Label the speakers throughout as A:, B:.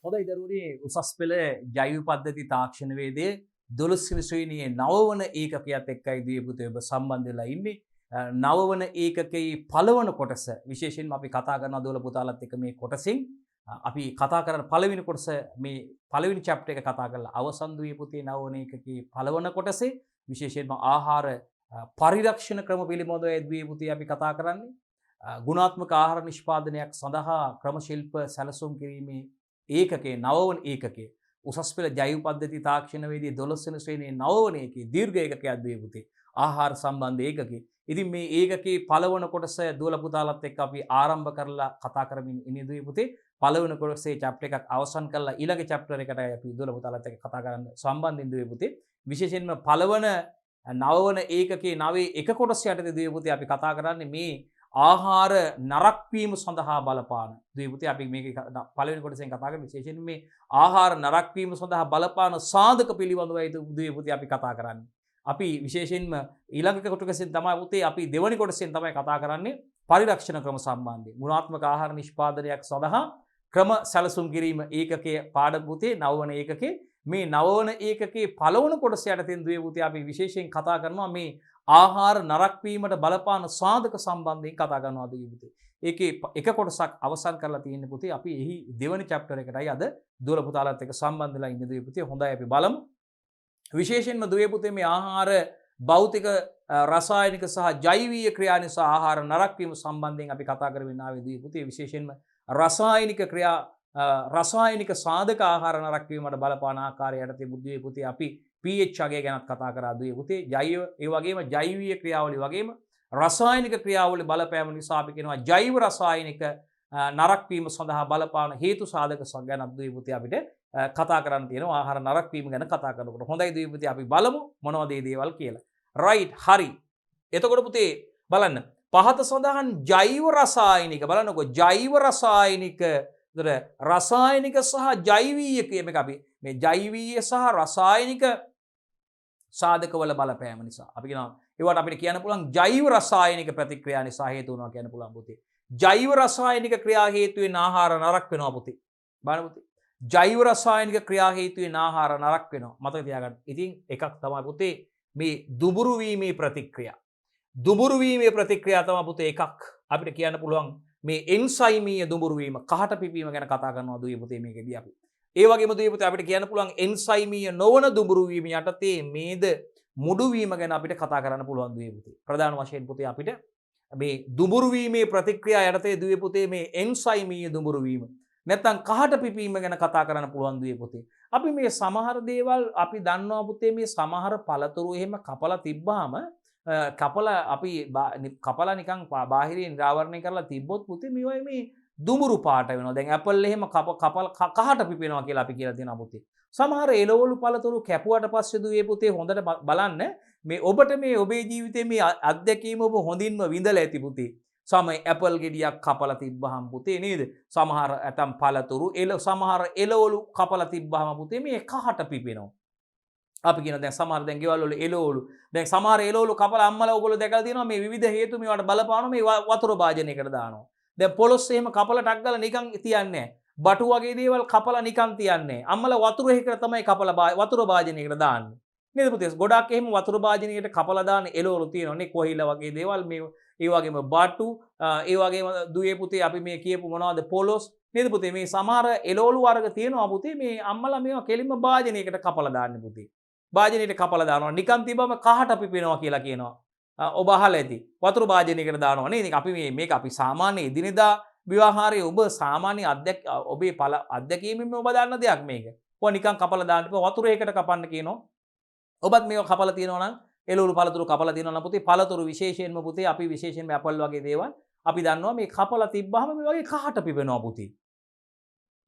A: හොඳයි දරුවනේ උසස් පෙළ ජෛව පද්ධති තාක්ෂණ වේදයේ 12 වෙනි ශ්‍රේණියේ 9 වන ඒකකයත් එක්කයි දිය පුතේ ඔබ සම්බන්ධ වෙලා ඉන්නේ. 9 වන ඒකකයේ පළවන කොටස විශේෂයෙන්ම අපි කතා කරන දොළ පුතාලත් එක්ක මේ කොටසින් අපි කතා කරන පළවෙනි කොටස මේ පළවෙනි chapter එක කතා කරලා අවසන් දුවේ පුතේ 9 වන ඒකකයේ පළවන කොටසේ විශේෂයෙන්ම ආහාර පරිරක්ෂණ ක්‍රම පිළිබඳව දුවේ පුතේ අපි කතා කරන්නේ. ගුණාත්මක ආහාර නිෂ්පාදනයක් සඳහා ක්‍රම ශිල්ප සැලසුම් කිරීමේ ඒකකයේ 9 වන ඒකකයේ උසස් පෙළ ජෛව පද්ධති තාක්ෂණ වේදී 12 වෙනි ශ්‍රේණියේ 9 වන ඒකේ දීර්ඝ ඒකකයක් දුවේ පුතේ ආහාර සම්බන්ධ ඒකකේ. ඉතින් මේ ඒකකේ පළවන කොටස දුවල පුතාලත් එක්ක අපි ආරම්භ කරලා කතා කරමින් ඉන්නේ දුවේ පුතේ. පළවන කොටසේ chapter එකක් අවසන් කරලා ඊළඟ chapter එකට අපි දුවල පුතාලත් එක්ක කතා කරන්න සම්බන්ධින් දුවේ පුතේ. විශේෂයෙන්ම පළවන 9 වන ඒකකේ 9 එක කොටස යටතේ දුවේ පුතේ අපි කතා කරන්නේ මේ ආහාර නරක් වීම සඳහා බලපාන දුවේ පුතේ අපි මේක පළවෙනි කොටසෙන් කතා කරන්නේ විශේෂයෙන් මේ ආහාර නරක් වීම සඳහා බලපාන සාධක පිළිබඳවයි දුවේ පුතේ අපි කතා කරන්නේ. අපි විශේෂයෙන්ම ඊළඟ කොටසෙන් තමයි පුතේ අපි දෙවෙනි කොටසෙන් තමයි කතා කරන්නේ පරිරක්ෂණ ක්‍රම සම්බන්ධයෙන්. ගුණාත්මක ආහාර නිෂ්පාදනයක් සඳහා ක්‍රම සැලසුම් කිරීම ඒකකයේ පාඩම පුතේ 9 වන ඒකකේ මේ 9 වන ඒකකයේ පළවන කොටස යටතෙන් දුවේ පුතේ අපි විශේෂයෙන් කතා කරනවා මේ ආහාර නරක් වීමට බලපාන සාධක සම්බන්ධයෙන් කතා කරනවා දුවේ පුතේ. ඒකේ එක කොටසක් අවසන් කරලා තියෙන පුතේ අපි එහි දෙවෙනි chapter එකටයි අද දුවල පුතාලත් එක්ක සම්බන්ධ වෙලා ඉන්නේ දුවේ පුතේ. හොඳයි අපි බලමු. විශේෂයෙන්ම දුවේ පුතේ මේ ආහාර භෞතික රසායනික සහ ජෛවීය ක්‍රියා නිසා ආහාර නරක් වීම සම්බන්ධයෙන් අපි කතා කරමින් ආවේ දුවේ පුතේ. විශේෂයෙන්ම රසායනික ක්‍රියා රසායනික සාධක ආහාර නරක් වීමට බලපාන ආකාරය යටතේ දුවේ පුතේ අපි pH අගය ගැනත් කතා කරා දුවේ පුතේ. ජෛව ඒ වගේම ජෛවීය ක්‍රියාවලිය වගේම රසායනික ක්‍රියාවලිය බලපෑම නිසා අපි කියනවා ජෛව රසායනික නරක් වීම සඳහා බලපාන හේතු සාධක ගැන දුවේ පුතේ අපිට කතා කරන්න තියෙනවා ආහාර නරක් වීම ගැන කතා කරනකොට. හොඳයි දුවේ පුතේ අපි බලමු මොනවද මේ දේවල් කියලා. රයිට් හරි. එතකොට පුතේ බලන්න පහත සඳහන් ජෛව රසායනික බලන්නකො ජෛව රසායනික රසායනික සහ ජෛවීය කියන එක අපි මේ ජෛවීය සහ රසායනික සාධකවල බලපෑම නිසා අපි කියනවා ඒවට අපිට කියන්න පුළුවන් ජෛව රසායනික ප්‍රතික්‍රියා නිසා හේතු වෙනවා කියන්න පුළුවන් පුතේ. ජෛව රසායනික ක්‍රියා හේතුවෙන් ආහාර නරක වෙනවා පුතේ. බලන්න පුතේ. ජෛව රසායනික ක්‍රියා හේතුවෙන් ආහාර නරක වෙනවා. මතක තියාගන්න. ඉතින් එකක් තමයි පුතේ මේ දුබුරු වීමේ ප්‍රතික්‍රියා. දුබුරු වීමේ ප්‍රතික්‍රියා තමයි පුතේ එකක් අපිට කියන්න පුළුවන් මේ එන්සයිමීය දුබුරු වීම කහට පිපීම ගැන කතා කරනවා දුවේ පුතේ මේකෙදී අපි. ඒ වගේම දුවේ පුතේ අපිට කියන්න පුළුවන් එන්සයිමීය නොවන දුබුරු වීම යටතේ මේද මුඩු වීම ගැන අපිට කතා කරන්න පුළුවන් දුවේ පුතේ. ප්‍රධාන වශයෙන් පුතේ අපිට මේ දුබුරු වීමේ ප්‍රතික්‍රියා යටතේ දුවේ පුතේ මේ එන්සයිමීය දුබුරු වීම නැත්නම් කහට පිපීම ගැන කතා කරන්න පුළුවන් දුවේ පුතේ. අපි මේ සමහර දේවල් අපි දන්නවා පුතේ මේ සමහර පළතුරු එහෙම කපලා තිබ්බාම කපලා අපි කපලා නිකන් බාහිරින් නිරාවරණය කරලා තිබ්බොත් පුතේ මේවයි මේ දුඹුරු පාට වෙනවා. දැන් ඇපල් එහෙම කපල කහට පිපෙනවා කියලා අපි කියලා තියෙනවා පුතේ. සමහර එළවලු පළතුරු කැපුවට පස්සේ දුවේ පුතේ හොඳට බලන්න මේ ඔබට මේ ඔබේ ජීවිතේ මේ අත්දැකීම ඔබ හොඳින්ම විඳලා ඇති පුතේ. සමහර ඇපල් ගෙඩියක් කපලා තිබ්බහම පුතේ නේද? සමහර ඇතම් පළතුරු සමහර එළවලු කපලා තිබ්බහම පුතේ මේ කහට පිපෙනවා. අපි කියන දැන් සමහර දැන් ගෙවල් වල එළවලු දැන් සමහර එළවලු කපලා අම්මලා ඕගොල්ලෝ දැකලා තියෙනවා මේ විවිධ හේතු මේවට බලපානවා මේ වතුර භාජනයකට දානවා. දැන් පොලොස් එහෙම කපලා ටක් ගාලා නිකන් තියන්නේ නැහැ. බටු වගේ දේවල් කපලා නිකන් තියන්නේ නැහැ. අම්මලා වතුර එකකට තමයි කපලා වතුර භාජනයකට දාන්නේ. නේද පුතේ? ගොඩක් එහෙම වතුර භාජනයකට කපලා දාන එළවලු තියෙනවා නේ කොහිලා වගේ දේවල් මේ ඒ වගේම බටු ඒ වගේම දුවේ පුතේ අපි මේ කියපු මොනවද පොලොස් නේද පුතේ මේ සමහර එළවලු වර්ග තියෙනවා පුතේ මේ අම්මලා මේවා කෙලින්ම භාජනයකට කපලා දාන්නේ පුතේ. භාජනයට කපලා දානවා නිකන් තිබ්බම කහට පිපෙනවා කියලා කියනවා. ඔබ අහලා ඇති. වතුර භාජනයකට දානවා නේද? අපි මේක අපි සාමාන්‍ය එදිනෙදා ව්‍යවහාරයේ ඔබ සාමාන්‍ය ඔබේ අත්දැකීමෙන් ඔබ දන්න දෙයක් මේක. ඔය නිකන් කපලා දාන්න වතුර එකකට කපන්න කියනවා. ඔබත් මේක කපලා තියෙනවා නම් එළවලු පළතුරු කපලා තියෙනවා නම් පුතේ පළතුරු විශේෂයෙන්ම පුතේ අපි විශේෂයෙන්ම ඇපල් වගේ දේවල් අපි දන්නවා මේ කපලා තිබ්බහම මේ වගේ කහට පිපෙනවා පුතේ.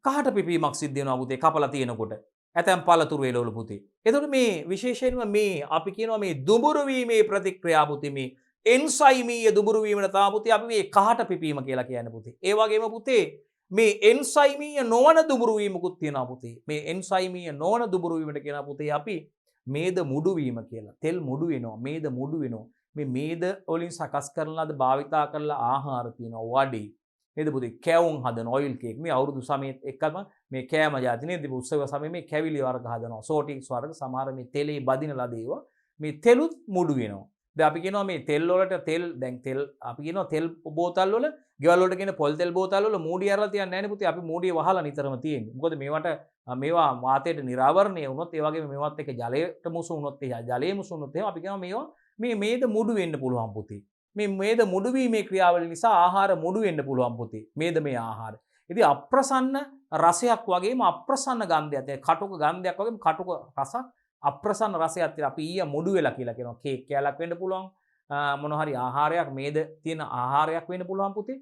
A: කහට පිපීමක් සිද්ධ වෙනවා පුතේ කපලා තියෙනකොට. ඇතැම් පළතුරු එළවලු පුතේ. එතකොට මේ විශේෂයෙන්ම මේ අපි කියනවා මේ දුඹුරු වීමේ ප්‍රතික්‍රියා පුතේ මේ එන්සයිමීය දුඹුරු වීමට තමයි පුතේ අපි මේ කහට පිපීම කියලා කියන්නේ පුතේ. ඒ වගේම පුතේ මේ එන්සයිමීය නොවන දුඹුරු වීමකුත් තියෙනවා පුතේ. මේ එන්සයිමීය නොවන දුඹුරු වීමට කියනවා පුතේ අපි මේද මුඩු වීම කියලා. තෙල් මුඩු වෙනවා. මේද මුඩු වෙනවා. මේ මේද වලින් සකස් කරන ලද භාවිතා කරලා ආහාර තියෙනවා වඩේ. නේද පුතේ කැවුම් හදන ඔයිල් කේක් මේ අවුරුදු සමයේත් එක්කම මේ කෑම જાති නේද උත්සව සමයේ මේ කැවිලි වර්ග හදනවා සෝටික්ස් වර්ග සමහර මේ තෙලේ බදින ලද ඒවා මේ තෙලුත් මුඩු වෙනවා දැන් අපි කියනවා මේ තෙල් වලට තෙල් දැන් තෙල් අපි කියනවා තෙල් බෝතල් වල ගෙවල් වලට කියන පොල් තෙල් බෝතල් වල මූඩි අරලා තියන්නේ නැහැ නේ පුතේ අපි මූඩිය වහලා නිතරම තියෙන්නේ මොකද මේවට මේවා වාතයට නිරාවරණය වුණොත් ඒ වගේම මේවත් එක්ක ජලයට මුසු වුණොත් ජලයේ මුසු වුණොත් එහෙනම් අපි කියනවා මේවා මේද මුඩු වෙන්න පුළුවන් පුතේ මේ මේද මුඩු වීමේ ක්‍රියාවලිය නිසා ආහාර මුඩු වෙන්න පුළුවන් පුතේ මේද මේ ආහාර ඉතින් අප්‍රසන්න රසයක් වගේම අප්‍රසන්න ගන්ධයක් තියෙන කටුක ගන්ධයක් වගේම කටුක රසක් අප්‍රසන්න රසයක් තියෙන අපි ඊය මුඩු වෙලා කියලා කියනවා කේක් කෑල්ලක් වෙන්න පුළුවන් මොන හරි ආහාරයක් මේද තියෙන ආහාරයක් වෙන්න පුළුවන් පුතේ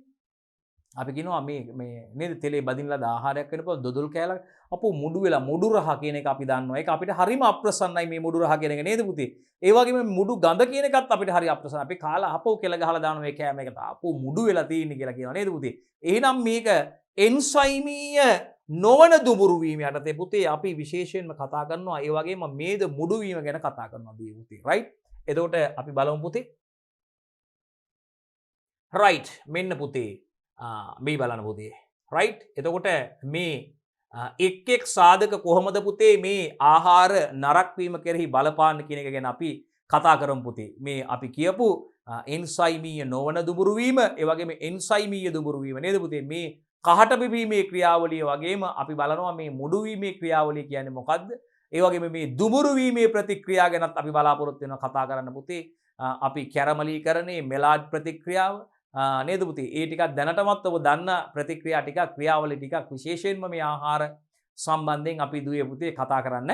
A: අපි කියනවා මේ නේද තෙලේ බදිනලා ද ආහාරයක් වෙන්න පුළුවන් දොදොල් කෑල්ලක් අපෝ මුඩු වෙලා මුඩු රහ කියන එක අපි දන්නවා ඒක අපිට හරිම අප්‍රසන්නයි මේ මුඩු රහ කියන එක නේද පුතේ ඒ වගේම මුඩු ගඳ කියන එකත් අපිට හරි අප්‍රසන්න අපි කාලා අපෝ කියලා ගහලා දාන මේ කෑම එකට අපෝ මුඩු වෙලා තියෙන්නේ කියලා කියනවා නේද පුතේ එහෙනම් මේක එන්සයිමීය නොවන දුඹුරු වීම යටතේ පුතේ අපි විශේෂයෙන්ම කතා කරනවා ඒ වගේම මේද මුඩු වීම ගැන කතා කරනවා දී පුතේ රයිට් එතකොට අපි බලමු පුතේ රයිට් මෙන්න පුතේ මේ බලන්න පුතේ රයිට් එතකොට මේ එක් සාධක කොහොමද පුතේ මේ ආහාර නරක වීම කෙරෙහි බලපාන්න කියන එක ගැන අපි කතා කරමු පුතේ මේ අපි කියපු එන්සයිමීය නොවන දුඹුරු වීම ඒ වගේම එන්සයිමීය දුඹුරු වීම නේද පුතේ මේ කහට පිපීමේ ක්‍රියාවලිය වගේම අපි බලනවා මේ මුඩු වීමේ ක්‍රියාවලිය කියන්නේ මොකද්ද ඒ වගේම මේ දුඹුරු වීමේ ප්‍රතික්‍රියා ගැනත් අපි බලාපොරොත්තු වෙනවා කතා කරන්න පුතේ අපි කැරමලීකරණේ මෙලාඩ් ප්‍රතික්‍රියාව නේද පුතේ ඒ ටිකක් දැනටමත් ඔබ දන්න ප්‍රතික්‍රියා ටිකක් ක්‍රියාවලිය ටිකක් විශේෂයෙන්ම මේ ආහාර සම්බන්ධයෙන් අපි දුවේ පුතේ කතා කරන්න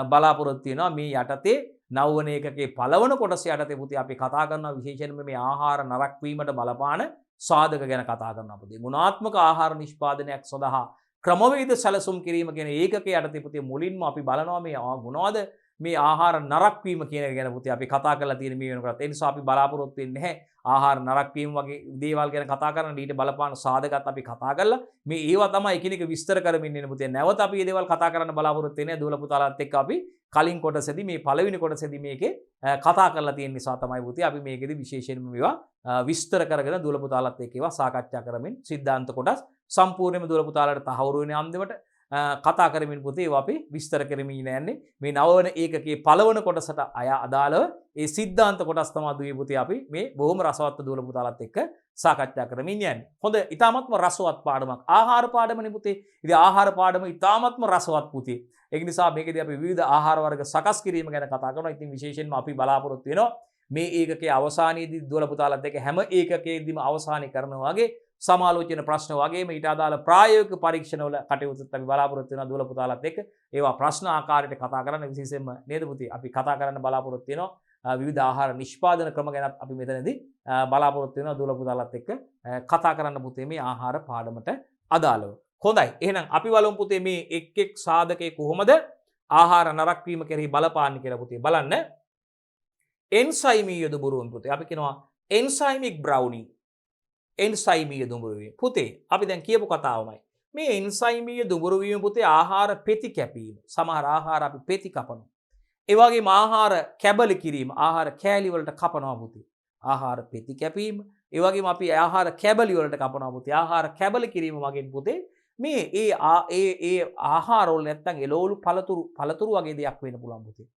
A: බලාපොරොත්තු වෙනවා මේ යටතේ නවවන එකකේ පළවන කොටස යටතේ පුතේ අපි කතා කරනවා විශේෂයෙන්ම මේ ආහාර නරක වීමට බලපාන සාධක ගැන කතා කරනවා පුතේ ගුණාත්මක ආහාර නිෂ්පාදනයක් සඳහා ක්‍රමවේද සැලසුම් කිරීම කියන ඒකකයේ යටතේ පුතේ මුලින්ම අපි බලනවා මේ මොනවද මේ ආහාර නරක වීම කියන එක ගැන පුතේ අපි කතා කරලා තියෙන මේ වෙනකොට ඒ නිසා අපි බලාපොරොත්තු වෙන්නේ නැහැ ආහාර නරක වීම වගේ දේවල් ගැන කතා කරන ඊට බලපාන සාධකත් අපි කතා කරලා මේ ඒවා තමයි එකිනෙක විස්තර කරමින් ඉන්නේ පුතේ නැවත අපි මේ දේවල් කතා කරන්න බලාපොරොත්තු වෙන්නේ දුවල පුතාලාත් එක්ක අපි කලින් කොටසේදී මේ පළවෙනි කොටසේදී මේකේ කතා කරලා තියෙන නිසා තමයි පුතේ අපි මේකෙදි විශේෂයෙන්ම මේවා විස්තර කරගෙන දුවල පුතාලාත් එක්ක ඒවා සාකච්ඡා කරමින් සිද්ධාන්ත කොටස් සම්පූර්ණයෙන්ම දුවල පුතාලාට තහවුරු වෙන අන්තිමට කතා කරමින් පුතේ ඒවා අපි විස්තර කරමින් යන්නේ මේ නවවන ඒකකයේ පළවන කොටසට අදාළව ඒ සිද්ධාන්ත කොටස් තමයි දුවේ පුතේ අපි මේ බොහොම රසවත් දුවල පුතාලාත් එක්ක සාකච්ඡා කරමින් යන්නේ. හොඳ ඊ타මත්ම රසවත් පාඩමක් ආහාර පාඩමනේ පුතේ. ඉතින් ආහාර පාඩම ඊ타මත්ම රසවත් පුතේ. ඒක නිසා මේකදී අපි විවිධ ආහාර වර්ග සකස් කිරීම ගැන කතා කරනවා. ඉතින් විශේෂයෙන්ම අපි බලාපොරොත්තු වෙනවා මේ ඒකකයේ අවසානයේදී දුවල පුතාලාත් එක්ක හැම ඒකකයේදීම අවසානයේ කරනවා වගේ සමාලෝචන ප්‍රශ්න වගේම ඊට අදාළ ප්‍රායෝගික පරීක්ෂණවල කටයුතුත් අපි බලාපොරොත්තු වෙනවා දුවල පුතාලාත් එක්ක ඒවා ප්‍රශ්න ආකාරයට කතා කරන්න විශේෂයෙන්ම නේද පුතේ අපි කතා කරන්න බලාපොරොත්තු වෙනවා විවිධ ආහාර නිෂ්පාදන ක්‍රම ගැනත් අපි මෙතනදී බලාපොරොත්තු වෙනවා දුවල පුතාලාත් එක්ක කතා කරන්න පුතේ මේ ආහාර පාඩමට අදාළව හොඳයි එහෙනම් අපි බලමු පුතේ මේ එක් සාධකයේ කොහොමද ආහාර නරක වීම කෙරෙහි බලපාන්නේ කියලා පුතේ බලන්න එන්සයිමීය දුඹුරු වීම පුතේ අපි කියනවා එන්සයිමික් බ්‍රවුනින් එන්සයිමීය දුඹුරු වීම පුතේ අපි දැන් කියපු කතාවමයි මේ එන්සයිමීය දුඹුරු වීම පුතේ ආහාර පෙති කැපීම සමහර ආහාර අපි පෙති කපනවා ඒ වගේම ආහාර කැබලි කිරීම ආහාර කෑලි වලට කපනවා පුතේ ආහාර පෙති කැපීම ඒ වගේම අපි ආහාර කැබලි වලට කපනවා පුතේ ආහාර කැබලි කිරීම වගේ පුතේ මේ ඒ ආහාර වල නැත්තම් එළවලු පළතුරු වගේ දෙයක් වෙන්න පුළුවන් පුතේ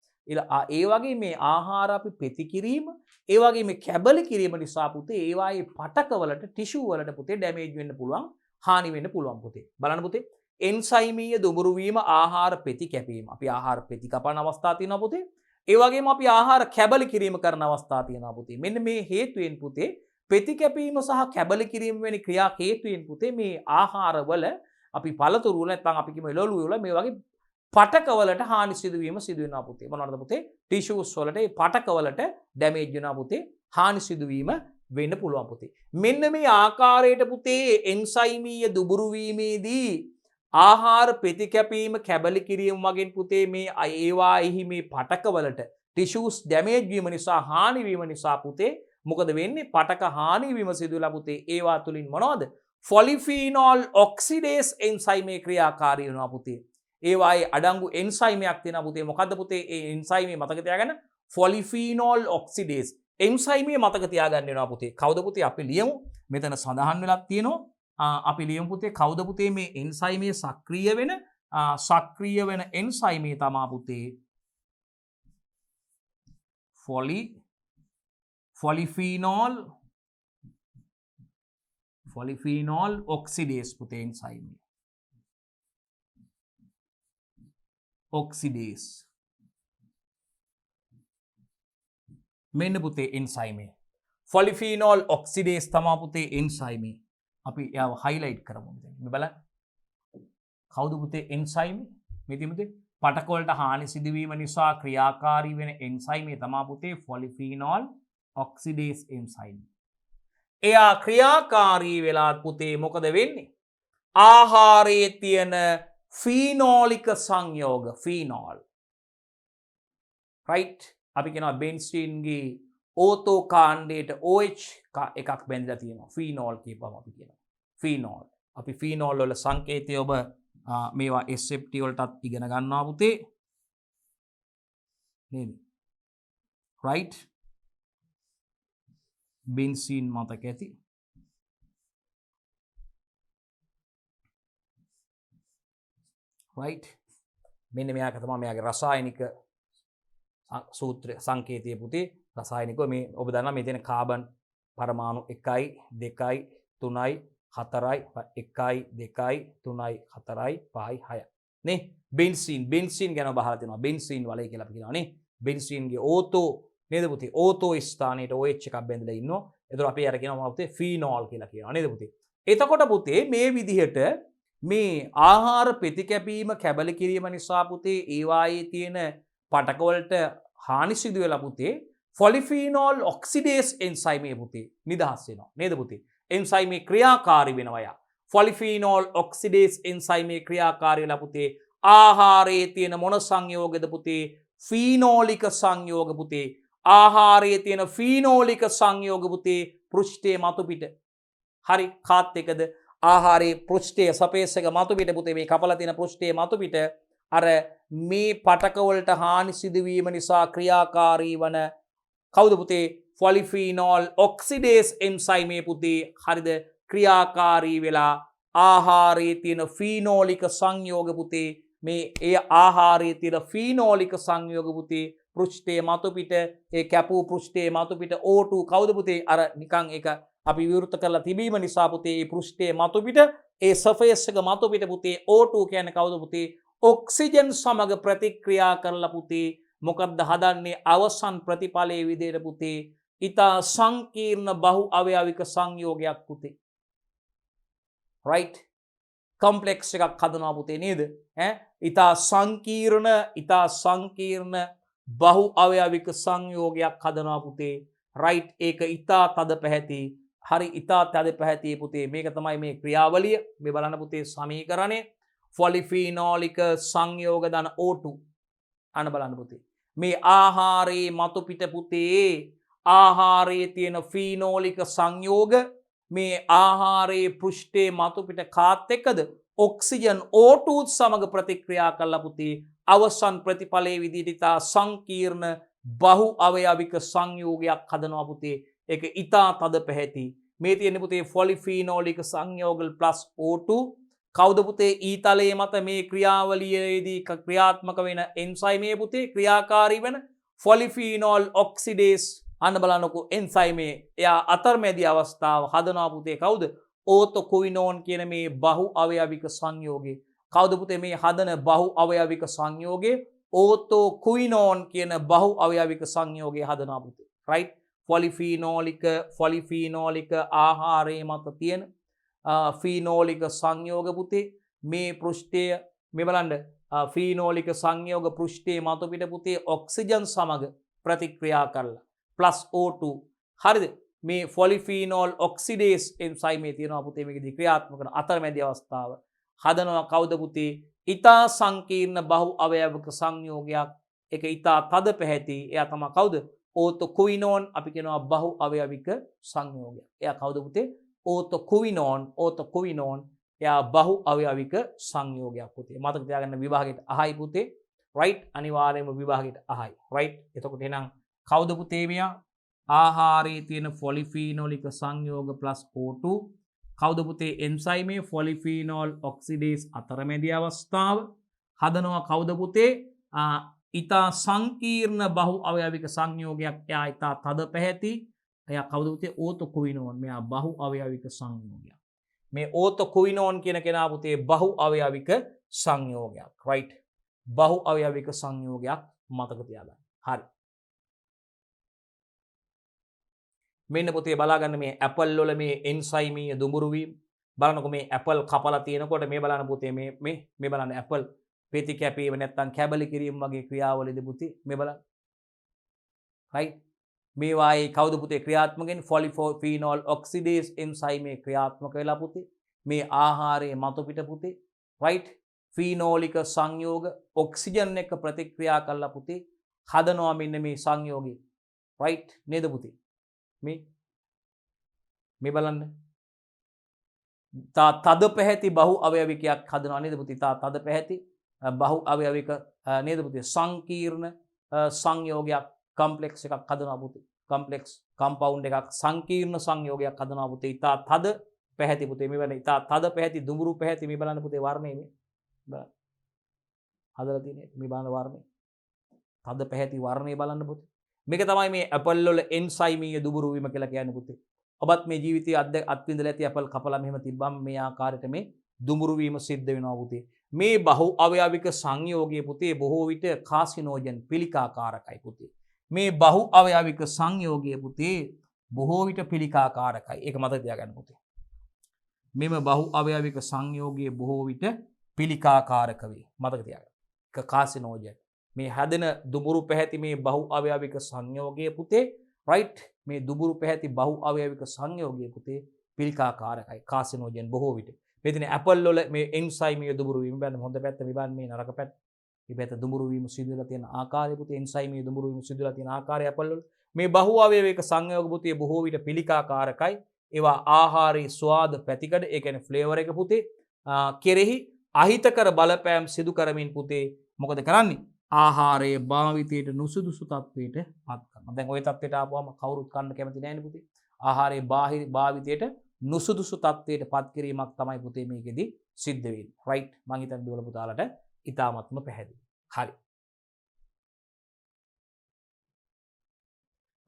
A: ඒ වගේ මේ ආහාර අපි පෙති කිරීම ඒ වගේ මේ කැබලි කිරීම නිසා පුතේ ඒවායේ පටකවලට ටිෂු වලට පුතේ ඩැමේජ් වෙන්න පුළුවන් හානි වෙන්න පුළුවන් පුතේ බලන්න පුතේ එන්සයිමීය දුඹුරු වීම ආහාර පෙති කැපීම අපි ආහාර පෙති කපන අවස්ථා තියෙනවා පුතේ ඒ වගේම අපි ආහාර කැබලි කිරීම කරන අවස්ථා තියෙනවා පුතේ මෙන්න මේ හේතුවෙන් පුතේ පෙති කැපීම සහ කැබලි කිරීම වැනි ක්‍රියා හේතුවෙන් පුතේ මේ ආහාරවල අපි පළතුරු වල නැත්නම් අපි කියමු එළවලු වල මේ වගේ පටකවලට හානි සිදුවීම සිදු වෙනවා පුතේ මොනවද පුතේ ටිෂුස් වලට මේ පටකවලට ඩැමේජ් වෙනවා පුතේ හානි සිදුවීම වෙන්න පුළුවන් පුතේ මෙන්න මේ ආකාරයට පුතේ එන්සයිමීය දුඹුරු වීමේදී ආහාර පෙති කැපීම කැබලි කිරීම වගේ පුතේ මේ ඒවාෙහි මේ පටකවලට ටිෂුස් ඩැමේජ් වීම නිසා හානි වීම නිසා පුතේ මොකද වෙන්නේ පටක හානි වීම සිදු වෙලා පුතේ ඒවා තුලින් මොනවද ෆොලිෆීනෝල් ඔක්සිඩේස් එන්සයිමේ ක්‍රියාකාරී වෙනවා පුතේ ඒවායේ අඩංගු එන්සයිමයක් තියෙනවා පුතේ මොකද්ද පුතේ ඒ එන්සයිමේ මතක තියාගන්න ෆොලිෆීනෝල් ඔක්සිඩේස් එන්සයිමේ මතක තියාගන්න වෙනවා පුතේ කවුද පුතේ අපි ලියමු මෙතන සඳහන් වෙලා තියෙනවා අපි ලියමු පුතේ කවුද පුතේ මේ එන්සයිමේ සක්‍රිය වෙන එන්සයිමේ තමා පුතේ ෆොලිෆීනෝල් ඔක්සිඩේස් පුතේ එන්සයිමේ ඔක්සිඩේස් මෙන්න පුතේ එන්සයිමේ ෆොලිෆීනෝල් ඔක්සිඩේස් තමා පුතේ එන්සයිමේ අපි එයාව හයිලයිට් කරමු මේ බලන්න කවුද පුතේ එන්සයිමේ මේ තියමුද පටක වලට හානි සිදුවීම නිසා ක්‍රියාකාරී වෙන එන්සයිමේ තමා පුතේ ෆොලිෆීනෝල් ඔක්සිඩේස් එන්සයිම් එයා ක්‍රියාකාරී වෙලා පුතේ මොකද වෙන්නේ ආහාරයේ තියෙන ෆීනෝලික සංයෝග ෆීනෝල් රයිට් අපි කියනවා බෙන්සීන්ගේ ඕතෝ කාණ්ඩයට OH එකක් බැඳලා තියෙනවා ෆීනෝල් කියපුවම අපි කියනවා ෆීනෝල් අපි ෆීනෝල් වල සංකේතය ඔබ මේවා SFT වලටත් ඉගෙන ගන්නවා පුතේ නේද රයිට් බෙන්සීන් මතක ඇති රයිට් මෙන්න මෙයාක තමයි මෙයාගේ රසායනික සූත්‍ර සංකේතය පුතේ රසායනිකව මේ ඔබ දන්නා මේ තියෙන කාබන් පරමාණු 1යි 2යි 3යි 4යි 1යි 2යි 3යි 4යි 5යි 6යි නේ බෙන්සීන් ගැන බහලා තියෙනවා බෙන්සීන් වලයි කියලා අපි කියනවා නේ බෙන්සීන්ගේ ඕතෝ නේද පුතේ ඕතෝ ස්ථානයේ OH එකක් බැඳලා ඉන්නවා එතකොට අපි අර කියනවා පුතේ ෆීනෝල් කියලා කියනවා නේද පුතේ එතකොට පුතේ මේ විදිහට මේ ආහාර ප්‍රතිකැපීම කැබලි කිරීම නිසා පුතේ ඒ වායේ තියෙන පටක වලට හානි සිදු වෙලා පුතේ ෆොලිෆීනෝල් ඔක්සිඩේස් එන්සයිමේ පුතේ නිදහස් වෙනවා නේද පුතේ එන්සයිමේ ක්‍රියාකාරී වෙනවා යා ෆොලිෆීනෝල් ඔක්සිඩේස් එන්සයිමේ ක්‍රියාකාරී වෙලා පුතේ ආහාරයේ තියෙන මොන සංයෝගද පුතේ ෆීනෝලික සංයෝග පුතේ ආහාරයේ තියෙන ෆීනෝලික සංයෝග පුතේ පෘෂ්ඨයේ මතු පිට හරි කාත් එකද ආහාරයේ පෘෂ්ඨයේ සපේස් එක මතු පිට පුතේ මේ කපලා තියෙන පෘෂ්ඨයේ මතු පිට අර මේ පටක වලට හානි සිදුවීම නිසා ක්‍රියාකාරී වන කවුද පුතේ ෆොලිෆීනෝල් ඔක්සිඩේස් එන්සයිමේ පුතේ හරිද ක්‍රියාකාරී වෙලා ආහාරයේ තියෙන ෆීනෝලික සංයෝග පුතේ මේ ඒ ආහාරයේ තියෙන ෆීනෝලික සංයෝග පුතේ පෘෂ්ඨයේ මතු පිට ඒ කැපූ පෘෂ්ඨයේ මතු පිට O2 කවුද පුතේ අර නිකන් ඒක අපි විවෘත කරලා තිබීම නිසා පුතේ මේ පෘෂ්ඨයේ මතු පිට ඒ සර්ෆේස් එක මතු පිට පුතේ O2 කියන්නේ කවුද පුතේ ඔක්සිජන් සමග ප්‍රතික්‍රියා කරලා පුතේ මොකක්ද හදන්නේ අවසන් ප්‍රතිඵලයේ විදිහට පුතේ ඊතා සංකීර්ණ බහු අවයවික සංයෝගයක් පුතේ රයිට් කොම්ප්ලෙක්ස් එකක් හදනවා පුතේ නේද ඊතා සංකීර්ණ බහු අවයවික සංයෝගයක් හදනවා පුතේ රයිට් ඒක ඊතා තද පැහැති හරි ඊතා තද පැහැති පුතේ මේක තමයි මේ ක්‍රියාවලිය මේ බලන්න පුතේ සමීකරණය ෆොලිෆීනෝලික සංයෝග ධන O2 අන්න බලන්න පුතේ මේ ආහාරයේ මතු පිට පුතේ ආහාරයේ තියෙන ෆීනෝලික සංයෝග මේ ආහාරයේ පෘෂ්ඨයේ මතු පිට කාත් එක්කද ඔක්සිජන් O2 සමග ප්‍රතික්‍රියා කළා පුතේ අවසන් ප්‍රතිඵලයේ විදිහට ඉතා සංකීර්ණ බහු අවයවික සංයෝගයක් හදනවා පුතේ ඒක ඉතා තද පැහැති මේ තියෙන පුතේ ෆොලිෆීනෝලික සංයෝගල් ප්ලස් O2 කවුද පුතේ ඊතලයේ මත මේ ක්‍රියාවලියේදී ක්‍රියාත්මක වෙන එන්සයිමේ පුතේ ක්‍රියාකාරී වෙන ෆොලිෆීනෝල් ඔක්සිඩේස් අන්න බලන්නකෝ එන්සයිමේ එයා අතරමැදි අවස්ථාව හදනවා පුතේ කවුද ඕතොකුයිනෝන් කියන මේ බහු අවයවික සංයෝගේ කවුද පුතේ මේ හදන බහු අවයවික සංයෝගේ ඕතොකුයිනෝන් කියන බහු අවයවික සංයෝගේ හදනවා පුතේ රයිට් ෆොලිෆීනෝලික ආහාරයේ මත තියෙන ෆීනෝලික සංයෝග පුතේ මේ පෘෂ්ඨය මේ බලන්න ෆීනෝලික සංයෝග පෘෂ්ඨයේ මත පිට පුතේ ඔක්සිජන් සමග ප්‍රතික්‍රියා කරලා ප්ලස් O2 හරිද මේ ෆොලිෆීනෝල් ඔක්සිඩේස් එන්සයිමේ තියෙනවා පුතේ මේකදී ක්‍රියාත්මක කරන අතරමැදි අවස්ථාව හදනවා කවුද පුතේ ඊතා සංකීර්ණ බහු අවයවක සංයෝගයක් ඒක ඊතා තද පැහැති එයා තමයි කවුද ඕතොකුයිනෝන් අපි කියනවා බහු අවයවික සංයෝගයක් එයා කවුද පුතේ ඕතොකුයිනෝන් එයා බහු අවයවික සංයෝගයක් පුතේ මතක තියාගන්න විභාගයට අහයි පුතේ රයිට් අනිවාර්යයෙන්ම විභාගයට අහයි රයිට් එතකොට එහෙනම් කවුද පුතේ මෙයා ආහාරයේ තියෙන ෆොලිෆීනෝලික සංයෝග ප්ලස් O2 කවුද පුතේ එන්සයිමේ ෆොලිෆීනෝල් ඔක්සිඩේස් අතරමැදි අවස්ථාව හදනවා කවුද පුතේ ඉතා සංකීර්ණ බහු අවයවික සංයෝගයක් එයා ඉතා තද පැහැති එයා කවුද පුතේ ඕතොකුයිනෝන් මෙයා බහු අවයවික සංයෝගයක් මේ ඕතොකුයිනෝන් කියන කෙනා පුතේ බහු අවයවික සංයෝගයක් right බහු අවයවික සංයෝගයක් මතක තියාගන්න හරි මෙන්න පුතේ බලාගන්න මේ ඇපල් වල මේ එන්සයිමීය දුඹුරු වීම බලන්නකො මේ ඇපල් කපලා තියෙනකොට මේ බලන්න පුතේ මේ බලන්න ඇපල් පෙති කැපීම නැත්තම් කැබලි කිරීම වගේ ක්‍රියාවලියද පුතේ මේ බලන්න right මේ වායේ කවුද පුතේ ක්‍රියාත්මක වෙන්නේ ෆොලිෆීනෝල් ඔක්සිඩේස් එන්සයිමේ ක්‍රියාත්මක වෙලා පුතේ මේ ආහාරයේ මතු පිට පුතේ right ෆීනෝලික සංයෝග ඔක්සිජන් එක්ක ප්‍රතික්‍රියා කරලා පුතේ හදනවා මෙන්න මේ සංයෝගය right නේද පුතේ මේ බලන්න තද පැහැති බහු අවයවිකයක් හදනවා නේද පුතේ තද පැහැති බහු අවයවික නේද පුතේ සංකීර්ණ සංයෝගයක් කම්ප්ලෙක්ස් එකක් හදනවා පුතේ කම්ප්ලෙක්ස් කම්පවුන්ඩ් එකක් සංකීර්ණ සංයෝගයක් හදනවා පුතේ ඉතා තද පැහැති පුතේ මේ බලන්න ඉතා තද පැහැති දුඹුරු පැහැති මේ බලන්න පුතේ වර්ණය මේ බලන්න හදලා තියෙන්නේ මේ බලන්න වර්ණය තද පැහැති වර්ණය බලන්න පුතේ මේක තමයි මේ ඇපල් වල එන්සයිමීය දුඹුරු වීම කියලා කියන්නේ පුතේ. ඔබත් මේ ජීවිතයේ අත්විඳලා ඇති ඇපල් කපලා මෙහෙම තිබ්බම මේ ආකාරයට මේ දුඹුරු වීම සිද්ධ වෙනවා පුතේ. මේ බහු අවයවික සංයෝගයේ පුතේ බොහෝ විට කාසිනෝජන් පිළිකාකාරකයි පුතේ. මේ බහු අවයවික සංයෝගයේ පුතේ බොහෝ විට පිළිකාකාරකයි. ඒක මතක තියාගන්න පුතේ. මෙම බහු අවයවික සංයෝගයේ බොහෝ විට පිළිකාකාරක වේ. මතක තියාගන්න. ඒක කාසිනෝජන් මේ හැදෙන දුඹුරු පැහැති මේ බහු අවයවික සංයෝගයේ පුතේ right මේ දුඹුරු පැහැති බහු අවයවික සංයෝගයේ පුතේ පිළිකාකාරකයි කාසිනෝජන් බොහෝ විට මෙතන ඇපල් වල මේ එන්සයිමීය දුඹුරු වීම බලන්න හොඳ පැත්ත මේ බලන්න මේ නරක පැත්ත මේ පැත්ත දුඹුරු වීම සිදු වෙලා තියෙන ආකාරය පුතේ එන්සයිමීය දුඹුරු වීම සිදු වෙලා තියෙන ආකාරය ඇපල් වල මේ බහු අවයවික සංයෝග පුතේ බොහෝ විට පිළිකාකාරකයි ඒවා ආහාරයේ ස්වාද පැතිකඩ ඒ කියන්නේ ෆ්ලේවර් එක පුතේ කෙරෙහි අහිතකර බලපෑම් සිදු කරමින් පුතේ මොකද කරන්නේ ආහාරයේ භාවිතයට නුසුදුසු තත්වයට පත් කරනවා. දැන් ওই තත්වයට ආපුවම කවුරුත් කන්න කැමති නැහැ නේ පුතේ. ආහාරයේ භාවිතයට නුසුදුසු තත්වයට පත් කිරීමක් තමයි පුතේ මේකෙදි සිද්ධ වෙන්නේ. right මම හිතන්නේ දුවල පුතාලට ඉතාමත්ම පැහැදිලි. හරි.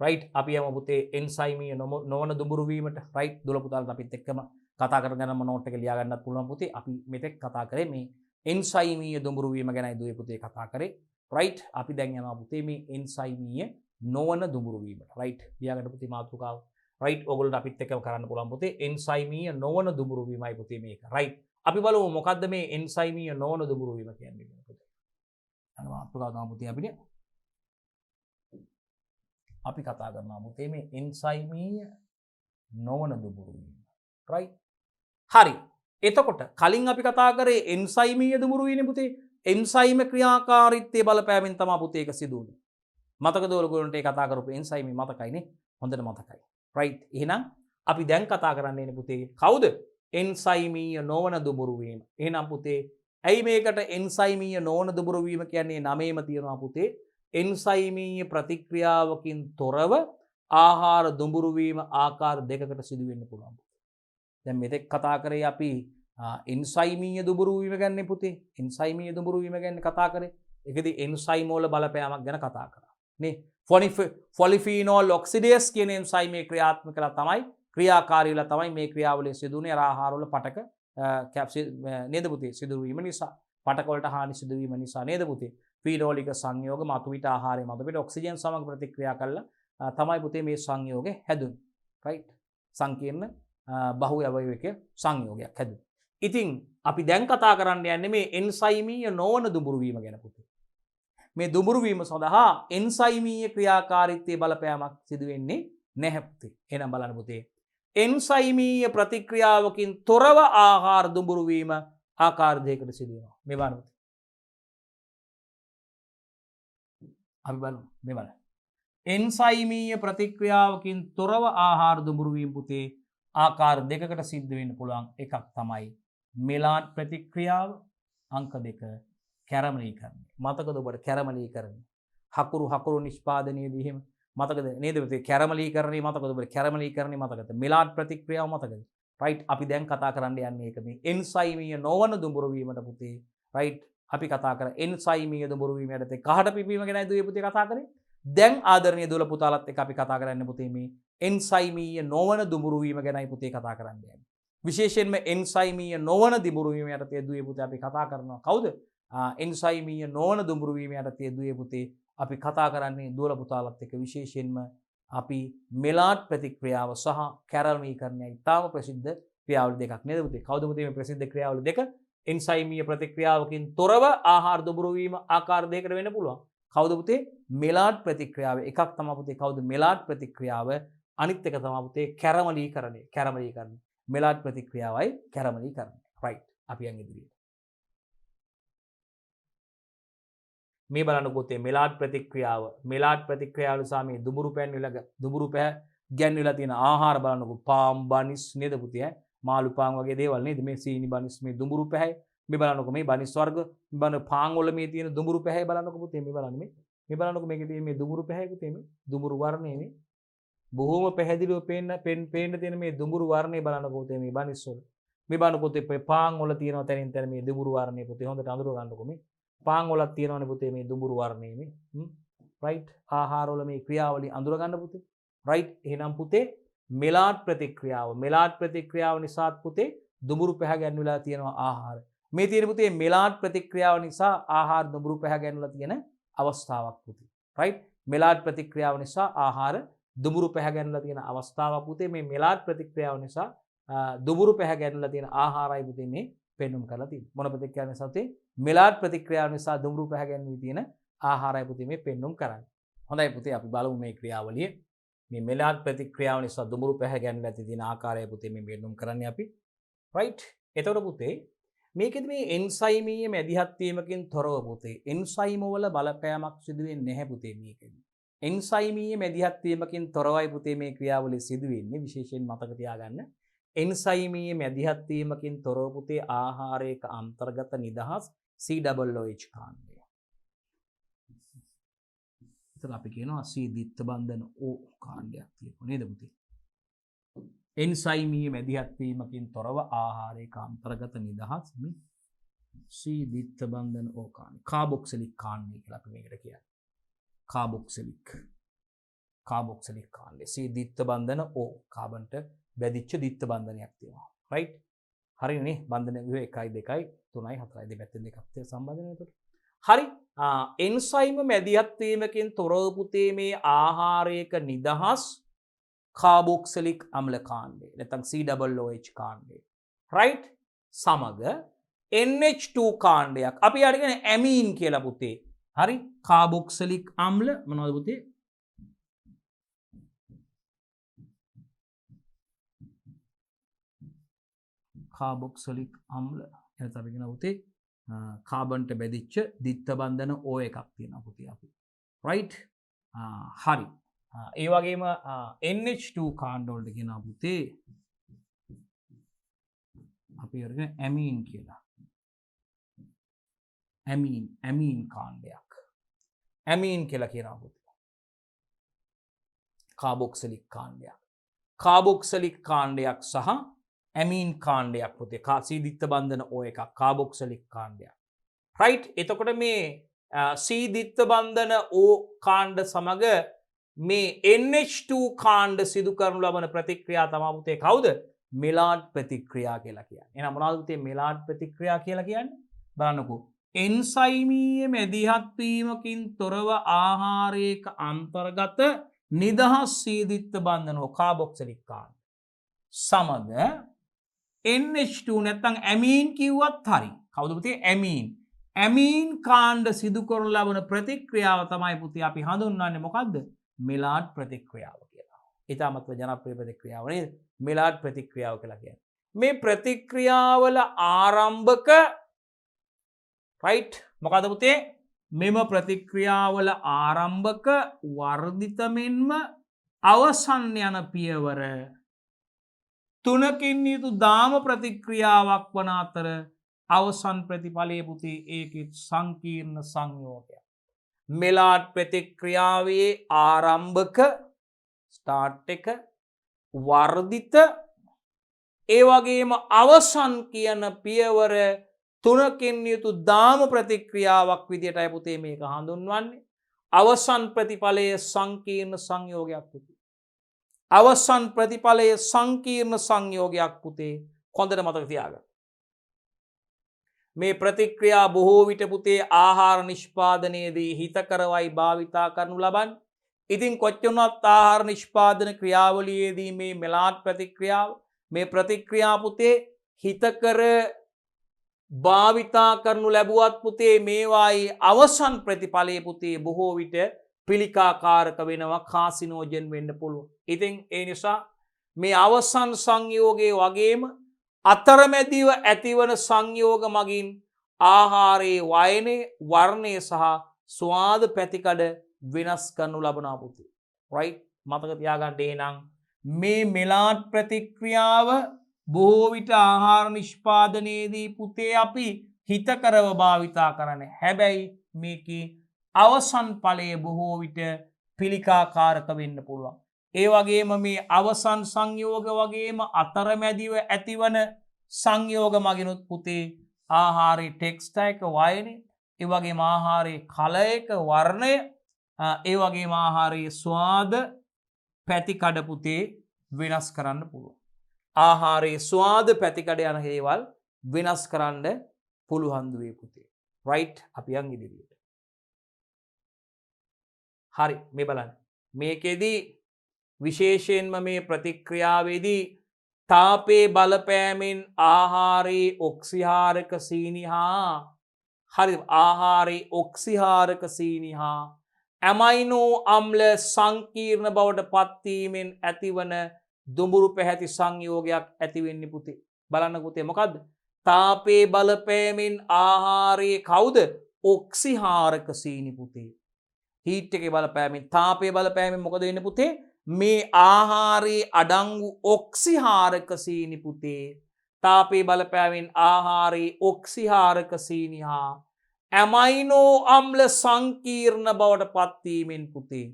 A: right අපි යමු පුතේ එන්සයිමීය නොවන දුඹුරු වීමට. right දුවල පුතාලට අපිත් එක්කම කතා කරගෙන නෝට් එක ලියා ගන්නත් පුළුවන් පුතේ. අපි මෙතෙක් කතා කරේ මේ එන්සයිමීය දුඹුරු වීම ගැනයි දුවේ පුතේ කතා කරේ. right අපි දැන් යනවා පුතේ මේ එන්සයිමීය නොවන දුඹුරු වීමට. right ලියාගන්න පුතේ මාතෘකාව. right ඔයගොල්ලෝ අපිත් එක්කම කරන්න පුළුවන් පුතේ එන්සයිමීය නොවන දුඹුරු වීමයි පුතේ මේක. right අපි බලමු මොකද්ද මේ එන්සයිමීය නොවන දුඹුරු වීම කියන්නේ කියලා පුතේ. අර මාතෘකාව තමයි පුතේ අපිට අපි කතා කරනවා පුතේ මේ එන්සයිමීය නොවන දුඹුරු වීම. right හරි එතකොට කලින් අපි කතා කරේ එන්සයිමීය දුඹුරු වීමනේ පුතේ එන්සයිම ක්‍රියාකාරීත්වයේ බලපෑමෙන් තමයි පුතේ ඒක සිදු වෙන්නේ. මතකද ඔයගොල්ලන්ට ඒ කතා කරපු එන්සයිම මතකයිනේ හොඳට මතකයි. right එහෙනම් අපි දැන් කතා කරන්නේ නේ පුතේ කවුද එන්සයිමීය නොවන දුඹුරු වීම. එහෙනම් පුතේ ඇයි මේකට එන්සයිමීය නොවන දුඹුරු වීම කියන්නේ නමේම තියෙනවා පුතේ එන්සයිමීය ප්‍රතික්‍රියාවකින් තොරව ආහාර දුඹුරු වීම ආකාර දෙකකට සිදු වෙන්න පුළුවන්. දැන් මෙතෙක් කතා කරේ අපි එන්සයිමීය දුඹුරු වීම ගැන පුතේ එන්සයිමීය දුඹුරු වීම ගැන කතා කරේ ඒකදී එන්සයිම වල බලපෑමක් ගැන කතා කරා නේ ෆොලිෆීනෝල් ඔක්සිඩේස් කියන එන්සයිමේ ක්‍රියාත්මක කරලා තමයි ක්‍රියාකාරී වෙලා තමයි මේ ක්‍රියාවලිය සිදු වෙන්නේ ආහාර වල පටක කැප්සිල් නේද පුතේ සිදු වීම නිසා පටක වලට හානි සිදු වීම නිසා නේද පුතේ ෆීනෝලික සංයෝග මතුවිට ආහාරයේ මතුවිට ඔක්සිජන් සමග ප්‍රතික්‍රියා කළා තමයි පුතේ මේ සංයෝගය හැදුනේ right සංකීර්ණ බහු අවයවික සංයෝගයක් හැදුනේ. ඉතින් අපි දැන් කතා කරන්න යන්නේ මේ එන්සයිමීය නොවන දුඹුරු වීම ගැන පුතේ. මේ දුඹුරු වීම සඳහා එන්සයිමීය ක්‍රියාකාරීත්වයේ බලපෑමක් සිදු වෙන්නේ නැහැ පුතේ. එහෙනම් බලන්න පුතේ. එන්සයිමීය ප්‍රතික්‍රියාවකින් තොරව ආහාර දුඹුරු වීම ආකාර දෙකකට සිදු වෙනවා. මේ බලන්න පුතේ. අපි බලමු මේ බලන්න. එන්සයිමීය ප්‍රතික්‍රියාවකින් තොරව ආහාර දුඹුරු වීම පුතේ ආකාර දෙකකට සිද්ධ වෙන්න පුළුවන් එකක් තමයි මෙලාන් ප්‍රතික්‍රියාව අංක 2 කැරමලීකරණය. මතකද ඔබට කැරමලීකරණය? හකුරු නිෂ්පාදනයේදී එහෙම මතකද නේද පුතේ කැරමලීකරණය මතකද ඔබට කැරමලීකරණය මතකද? මෙලාන් ප්‍රතික්‍රියාව මතකද? right අපි දැන් කතා කරන්න යන්නේ ඒක මේ එන්සයිමීය නොවන දුඹුරු වීමට පුතේ right අපි කතා කර එන්සයිමීය දුඹුරු වීම යටතේ කහට පිපීම ගැනයි දුවේ පුතේ කතා කරේ දැන් ආදරණීය දුවල පුතාලත් එක්ක අපි කතා කරන්නේ පුතේ මේ එන්සයිමීය නොවන දුඹුරු වීම ගැනයි පුතේ කතා කරන්න යන්නේ විශේෂයෙන්ම එන්සයිමීය නොවන දුඹුරු වීම යටතේ දුවේ පුතේ අපි කතා කරනවා කවුද එන්සයිමීය නොවන දුඹුරු වීම යටතේ දුවේ පුතේ අපි කතා කරන්නේ දුවල පුතාලත් එක්ක විශේෂයෙන්ම අපි මෙලාට් ප්‍රතික්‍රියාව සහ කැරමීකරණය ඉතාම ප්‍රසිද්ධ ක්‍රියාවලි දෙකක් නේද පුතේ කවුද පුතේ මේ ප්‍රසිද්ධ ක්‍රියාවලි දෙක එන්සයිමීය ප්‍රතික්‍රියාවකින් තොරව ආහාර දුඹුරු වීම ආකාර දෙකකට වෙන්න පුළුවන් කවුද පුතේ මෙලාට් ප්‍රතික්‍රියාව එකක් තමයි පුතේ කවුද මෙලාට් ප්‍රතික්‍රියාව අනිත් එක තමයි පුතේ කැරමලීකරණය මෙලාට් ප්‍රතික්‍රියාවයි කැරමලීකරණය right අපි යන් ඉදිරියට මේ බලන්න පුතේ මෙලාට් ප්‍රතික්‍රියාව නිසා මේ දුඹුරු පැහැ ගැන්විලා තියෙන ආහාර බලන්නකො පාම් බනිස් නේද පුතේ මාළු පාන් වගේ දේවල් නේද මේ සීනි බනිස් මේ දුඹුරු පැහැ මේ බලන්නකො මේ බනිස් වර්ග මේ බලන්න පාන් වල මේ තියෙන දුඹුරු පැහැ බලන්නකො පුතේ මේ බලන්න මේ බලන්නකො මේකේ තියෙන මේ දුඹුරු පැහැ පුතේ මේ දුඹුරු වර්ණය මේ බොහොම පැහැදිලිව පේන්න තියෙන මේ දුඹුරු වර්ණය බලන්නකො පුතේ මේ බනිස් වල මේ බලන්නකො පුතේ පාන් වල තියෙනවා තැනින් තැන මේ දුඹුරු වර්ණය පුතේ හොඳට අඳුර ගන්නකො මේ පාන් වලක් තියෙනවනේ පුතේ මේ දුඹුරු වර්ණය මේ right ආහාර වල මේ ක්‍රියාවලිය අඳුර ගන්න පුතේ right එහෙනම් පුතේ මෙලාට් ප්‍රතික්‍රියාව නිසා පුතේ දුඹුරු පැහැ ගැන්විලා තියෙනවා ආහාර මේ තියෙන පුතේ මෙලාට් ප්‍රතික්‍රියාව නිසා ආහාර දුඹුරු පැහැ ගැන්විලා තියෙන අවස්ථාවක් පුතේ right මෙලාට් ප්‍රතික්‍රියාව නිසා ආහාර දුඹුරු පැහැ ගැන්විලා තියෙන අවස්ථාවක් පුතේ මේ මෙලාට් ප්‍රතික්‍රියාව නිසා දුඹුරු පැහැ ගැන්විලා තියෙන ආහාරයි පුතේ මේ පෙන්වුම් කරලා තියෙන්නේ මොන ප්‍රතික්‍රියාව නිසා පුතේ මෙලාට් ප්‍රතික්‍රියාව නිසා දුඹුරු පැහැ ගැන්වී තියෙන ආහාරය පුතේ මේ පෙන්වුම් කරන්නේ හොඳයි පුතේ අපි බලමු මේ ක්‍රියාවලිය මේ මෙලාට් ප්‍රතික්‍රියාව නිසා දුඹුරු පැහැ ගැන්වලා තියෙන ආකාරය පුතේ මේ පෙන්වුම් කරන්නේ අපි right එතකොට පුතේ මේකෙදි මේ එන්සයිමීය මැදිහත් වීමකින් තොරව පුතේ එන්සයිම වල බලපෑමක් සිදු වෙන්නේ නැහැ පුතේ මේකෙදි එන්සයිමීය මැදිහත් වීමකින් තොරවයි පුතේ මේ ක්‍රියාවලිය සිදු වෙන්නේ විශේෂයෙන් මතක තියාගන්න එන්සයිමීය මැදිහත් වීමකින් තොරව පුතේ ආහාරයක අන්තර්ගත නිදහස් COOH කාණ්ඩය. එතන අපි කියනවා C දිත්ත බන්ධන O කාණ්ඩයක් තියෙනවා නේද පුතේ? එන්සයිමීය මැදිහත් වීමකින් තොරව ආහාරයක අන්තර්ගත නිදහස් C දිත්ත බන්ධන O කාණ්ඩය. කාබොක්සිලික් කාණ්ඩය කියලා අපි මේකට කියන්නේ. කාබොක්සිලික් කාණ්ඩය. C දිත්ත බන්ධන O කාබන්ට බැදිච්ච දිත්ත බන්ධනයක් තියෙනවා right හරිනේ බන්ධන විව 1 2 3 4 දෙපැත්තෙන් දෙකක් තියෙන සම්බන්ධනය එතකොට හරි එන්සයිම මැදිහත් වීමකින් තොරව පුතේ මේ ආහාරයක නිදහස් කාබොක්සිලික් අම්ල කාණ්ඩය නැත්නම් COOH කාණ්ඩය right සමග NH2 කාණ්ඩයක් අපි අරගෙන ඇමීන් කියලා පුතේ හරි කාබොක්සිලික් අම්ල මොනවද පුතේ කාබොක්සිලික් අම්ල එතන අපි කියන පුතේ කාබන්ට බැදිච්ච දිත්ත බන්ධන O එකක් තියෙනවා පුතේ අපි right හරි ඒ වගේම NH2 කාණ්ඩ වලට කියනවා පුතේ අපි අරගෙන ඇමීන් කියලා ඇමීන් කාණ්ඩයක් ඇමීන් කියලා කියනවා පුතේ කාබොක්සිලික් කාණ්ඩයක් සහ ඇමීන් කාණ්ඩයක් පුතේ C දිත්ත බන්ධන O එකක් කාබොක්සිලික් කාණ්ඩයක් right එතකොට මේ C දිත්ත බන්ධන O කාණ්ඩ සමග මේ NH2 කාණ්ඩ සිදු කරනු ලබන ප්‍රතික්‍රියා තමයි පුතේ කවුද මෙලාට් ප්‍රතික්‍රියා කියලා කියන්නේ එහෙනම් මොනවද පුතේ මෙලාට් ප්‍රතික්‍රියා කියලා කියන්නේ බලන්නකෝ එන්සයිමීය මැදිහත් වීමකින් තොරව ආහාරයක අන්තර්ගත නිදහස් C දිත්ත බන්ධන O කාබොක්සිලික් කාණ්ඩ සමග NH2 නැත්නම් ඇමීන් කිව්වත් හරි. කවුද පුතේ ඇමීන්. ඇමීන් කාණ්ඩ සිදු කරන ලබන ප්‍රතික්‍රියාව තමයි පුතේ අපි හඳුන්වන්නේ මොකද්ද? මෙලාට් ප්‍රතික්‍රියාව කියලා. ඊටමත්ව ජනප්‍රිය ප්‍රතික්‍රියාව නේද? මෙලාට් ප්‍රතික්‍රියාව කියලා කියන්නේ. මේ ප්‍රතික්‍රියාවල ආරම්භක right මොකද පුතේ? මෙම ප්‍රතික්‍රියාවල ආරම්භක වර්ධිත මෙන්ම අවසන් යන පියවර තුනකින් යුතු දාම ප්‍රතික්‍රියාවක් වන අතර අවසන් ප්‍රතිඵලයේ පුතේ ඒකේ සංකීර්ණ සංයෝගයක්. මෙලාට් ප්‍රතික්‍රියාවේ ආරම්භක ස්ටාර්ට් එක වර්ධිත ඒ වගේම අවසන් කියන පියවර තුනකින් යුතු දාම ප්‍රතික්‍රියාවක් විදියටයි පුතේ මේක හඳුන්වන්නේ. අවසන් ප්‍රතිඵලයේ සංකීර්ණ සංයෝගයක් පුතේ. අවසන් ප්‍රතිඵලයේ සංකීර්ණ සංයෝගයක් පුතේ. හොඳට මතක තියාගන්න. මේ ප්‍රතික්‍රියා බොහෝ විට පුතේ ආහාර නිෂ්පාදනයේදී හිතකරවයි භාවිතා කරනු ලබන්නේ. ඉතින් කොච්චරවත් ආහාර නිෂ්පාදන ක්‍රියාවලියේදී මේ මෙලාට් ප්‍රතික්‍රියාව මේ ප්‍රතික්‍රියා පුතේ හිතකර භාවිතා කරනු ලැබුවත් පුතේ මේවායේ අවසන් ප්‍රතිඵලයේ පුතේ බොහෝ විට පිළිකාකාරක වෙනවා, කාසිනෝජන් වෙන්න පුළුවන්. ඉතින් ඒ නිසා මේ අවසන් සංයෝගයේ වගේම අතරමැදිව ඇතිවන සංයෝග මගින් ආහාරයේ වයනය, වර්ණය සහ ස්වාද පැතිකඩ වෙනස් කරනු ලබනවා පුතේ. රයිට්? මතක තියාගන්න. එහෙනම් මේ මෙලාට් ප්‍රතික්‍රියාව බොහෝ විට ආහාර නිෂ්පාදනයේදී පුතේ අපි හිතකරව භාවිතා කරන්නේ. හැබැයි මේකේ අවසන් ඵලයේ බොහෝ විට පිළිකාකාරක වෙන්න පුළුවන්. ඒ වගේම මේ අවසන් සංයෝග වගේම අතරමැදිව ඇතිවන සංයෝග මගිනුත් පුතේ ආහාරයේ ටෙක්ස්චර් එක, වයනේ, ඒ වගේම ආහාරයේ කලයක, වර්ණය, ඒ වගේම ආහාරයේ ස්වාද පැතිකඩ පුතේ වෙනස් කරන්න පුළුවන්. ආහාරයේ ස්වාද පැතිකඩ යන හේවල් වෙනස් කරන්න පුළුවන් දුවේ පුතේ. රයිට්? අපි යන් ඉදිරියට. හරි, මේ බලන්න. මේකෙදී විශේෂයෙන්ම මේ ප්‍රතික්‍රියාවේදී තාපයේ බලපෑමෙන් ආහාරයේ ඔක්සිහාරක සීනි හා ආහාරයේ ඔක්සිහාරක සීනි හා ඇමයිනෝ අම්ල සංකීර්ණ බවට පත්වීමෙන් ඇතිවන දුඹුරු පැහැති සංයෝගයක් ඇති වෙන්නේ පුතේ. බලන්න පුතේ මොකද්ද? තාපයේ බලපෑමෙන් ආහාරයේ කවුද? ඔක්සිහාරක සීනි පුතේ. හීට් එකේ බලපෑමෙන්, තාපයේ බලපෑමෙන් මොකද වෙන්නේ පුතේ? මේ ආහාරයේ අඩංගු ඔක්සිහාරක සීනි පුතේ තාපයේ බලපෑමෙන් ආහාරයේ ඔක්සිහාරක සීනි හා ඇමයිනෝ අම්ල සංකීර්ණ බවට පත්වීමෙන් පුතේ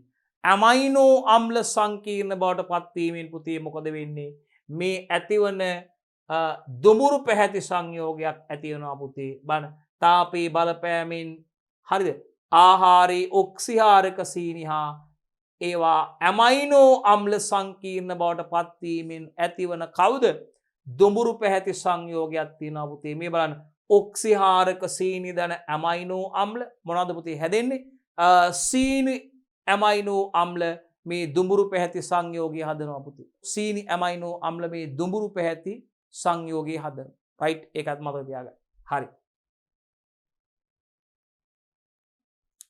A: ඇමයිනෝ අම්ල සංකීර්ණ බවට පත්වීමෙන් පුතේ මොකද වෙන්නේ? මේ ඇතිවන දුඹුරු පැහැති සංයෝගයක් ඇති වෙනවා පුතේ. බලන්න, තාපයේ බලපෑමෙන් හරිද ආහාරයේ ඔක්සිහාරක සීනි හා ඒවා ඇමයිනෝ අම්ල සංකීර්ණ බවට පත්වීමෙන් ඇතිවන කවුද? දුඹුරු පැහැති සංයෝගයක් තියෙනවා පුතේ. මේ බලන්න, ඔක්සිහාරක සීනි දන ඇමයිනෝ අම්ල මොනවද පුතේ හැදෙන්නේ? සීනි ඇමයිනෝ අම්ල මේ දුඹුරු පැහැති සංයෝගය හදනවා පුතේ. සීනි ඇමයිනෝ අම්ල මේ දුඹුරු පැහැති සංයෝගය හදනවා. රයිට්? ඒකත් මතක තියාගන්න. හරි.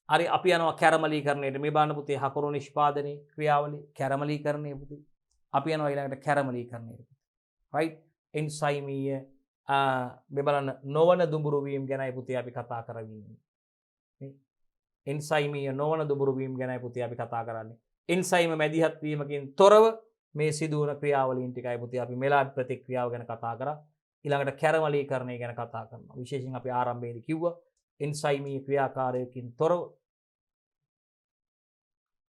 A: හරි, අපි යනවා කැරමලීකරණයට. මේ බලන්න පුතේ හකුරු නිෂ්පාදනයේ ක්‍රියාවලිය කැරමලීකරණය පුතේ. අපි යනවා ඊළඟට කැරමලීකරණයට. රයිට්? එන්සයිමීය මේ බලන්න නොවන දුඹුරු වීම ගැනයි පුතේ අපි කතා කරන්නේ. එන්සයිමීය නොවන දුඹුරු වීම ගැනයි පුතේ අපි කතා කරන්නේ. එන්සයිම මැදිහත් වීමකින් තොරව මේ සිදුවන ක්‍රියාවලීන් ටිකයි පුතේ අපි මෙලාට් ප්‍රතික්‍රියාව ගැන කතා කරා. ඊළඟට කැරමලීකරණය ගැන කතා කරනවා. විශේෂයෙන් අපි ආරම්භයේදී කිව්වා එන්සයිමීය ක්‍රියාකාරයකින් තොරව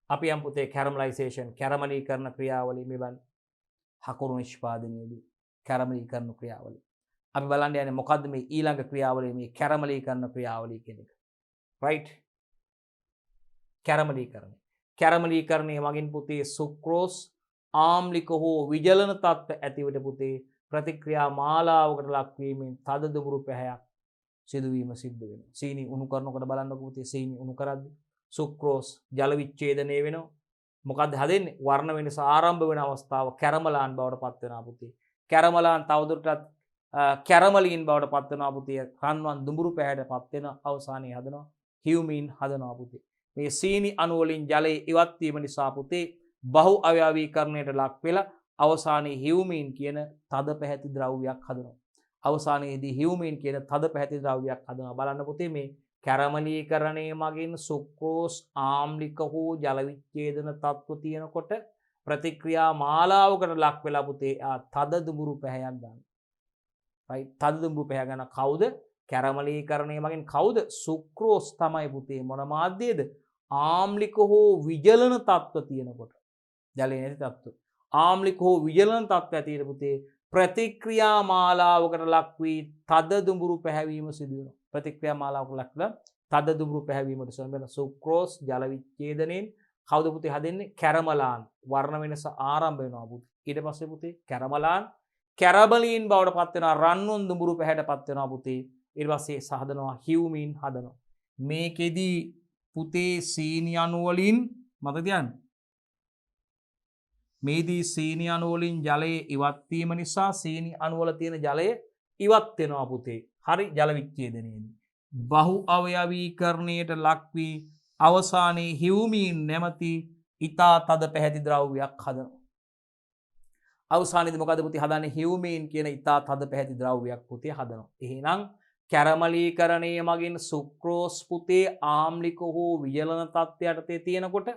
A: අපි යම් පුතේ කැරමලයිසේෂන් කැරමලීකරණ ක්‍රියාවලිය මේ බලන්න හකුරු නිෂ්පාදනයේදී කැරමලීකරණ ක්‍රියාවලිය. අපි බලන්න යන්නේ මොකද්ද මේ ඊළඟ ක්‍රියාවලිය මේ කැරමලීකරණ ක්‍රියාවලිය කියන එක. රයිට්? කැරමලීකරණය. කැරමලීකරණය මගින් පුතේ සුක්‍රෝස් ආම්ලික හෝ විජලන තත්ත්ව ඇතිවට පුතේ ප්‍රතික්‍රියා මාලාවකට ලක්වීමෙන් තද දුඹුරු පැහැයක් සිදුවීම සිද්ධ වෙනවා. සීනි උණු කරනකොට බලන්නකො පුතේ සීනි උණු කරද්දී සුක්‍රෝස් ජල විච්ඡේදනය වෙනවා. මොකද්ද හැදෙන්නේ? වර්ණ වෙනස ආරම්භ වෙන අවස්ථාව කැරමලාන් බවට පත් වෙනවා පුතේ. කැරමලාන් තවදුරටත් කැරමලීන් බවට පත් වෙනවා පුතේ. රන්වන් දුඹුරු පැහැයට පත් වෙන අවසානයේ හදනවා හියුමින් හදනවා පුතේ. මේ සීනි අණු වලින් ජලය ඉවත් වීම නිසා පුතේ බහු අවයවීකරණයට ලක් වෙලා අවසානයේ හියුමින් කියන තද පැහැති ද්‍රව්‍යයක් හදනවා. අවසානයේදී හියුමින් කියන තද පැහැති ද්‍රව්‍යයක් හදනවා. බලන්න පුතේ මේ කැරමලීකරණය මගින් සුක්‍රෝස් ආම්ලික හෝ ජල විච්ඡේදන තත්ත්ව තියෙනකොට ප්‍රතික්‍රියා මාලාවකට ලක් වෙලා පුතේ තද දුඹුරු පැහැයක් ගන්නවා. රයිට්? තද දුඹුරු පැහැ ගන්න කවුද? කැරමලීකරණය මගින් කවුද? සුක්‍රෝස් තමයි පුතේ. මොන මාධ්‍යයේද? ආම්ලික හෝ විජලන තත්ත්ව තියෙනකොට. ජලයේ නැති තත්ත්ව. ආම්ලික හෝ විජලන තත්ත්ව ඇතිවෙන පුතේ ප්‍රතික්‍රියා මාලාවකට ලක් වී තද දුඹුරු පැහැවීම සිදු වෙනවා. ප්‍රතික්‍රියා මාලාවකට ලක් වෙලා තද දුඹුරු පැහැවීමට සම්බන්ධ සුක්‍රෝස් ජල විච්ඡේදනයෙන් කවුද පුතේ හැදෙන්නේ? කැරමලාන් වර්ණ වෙනස ආරම්භ වෙනවා පුතේ. ඊට පස්සේ පුතේ කැරමලාන් කැරබලීන් බවට පත් වෙනවා. රන්වන් දුඹුරු පැහැයට පත් වෙනවා පුතේ. ඊට පස්සේ සහදනවා හියුමින් හදනවා. මේකෙදි පුතේ සීනි අණු වලින් මතක තියාගන්න. මේදී සීනි අණු වලින් ජලය ඉවත් වීම නිසා සීනි අණු වල තියෙන ජලය ඉවත් වෙනවා පුතේ. හරි ජල විච්ඡේදනයේදී. බහු අවයවීකරණයට ලක් වී අවසානයේ හියුමින් නැමැති ඊතා තද පැහැති ද්‍රව්‍යයක් හදනවා. අවසානයේදී මොකද පුතේ හදන්නේ? හියුමින් කියන ඊතා තද පැහැති ද්‍රව්‍යයක් පුතේ හදනවා. එහෙනම් කැරමලීකරණයේ මගින් සුක්‍රෝස් පුතේ ආම්ලික හෝ විජලන තත්ත්වයට තියෙනකොට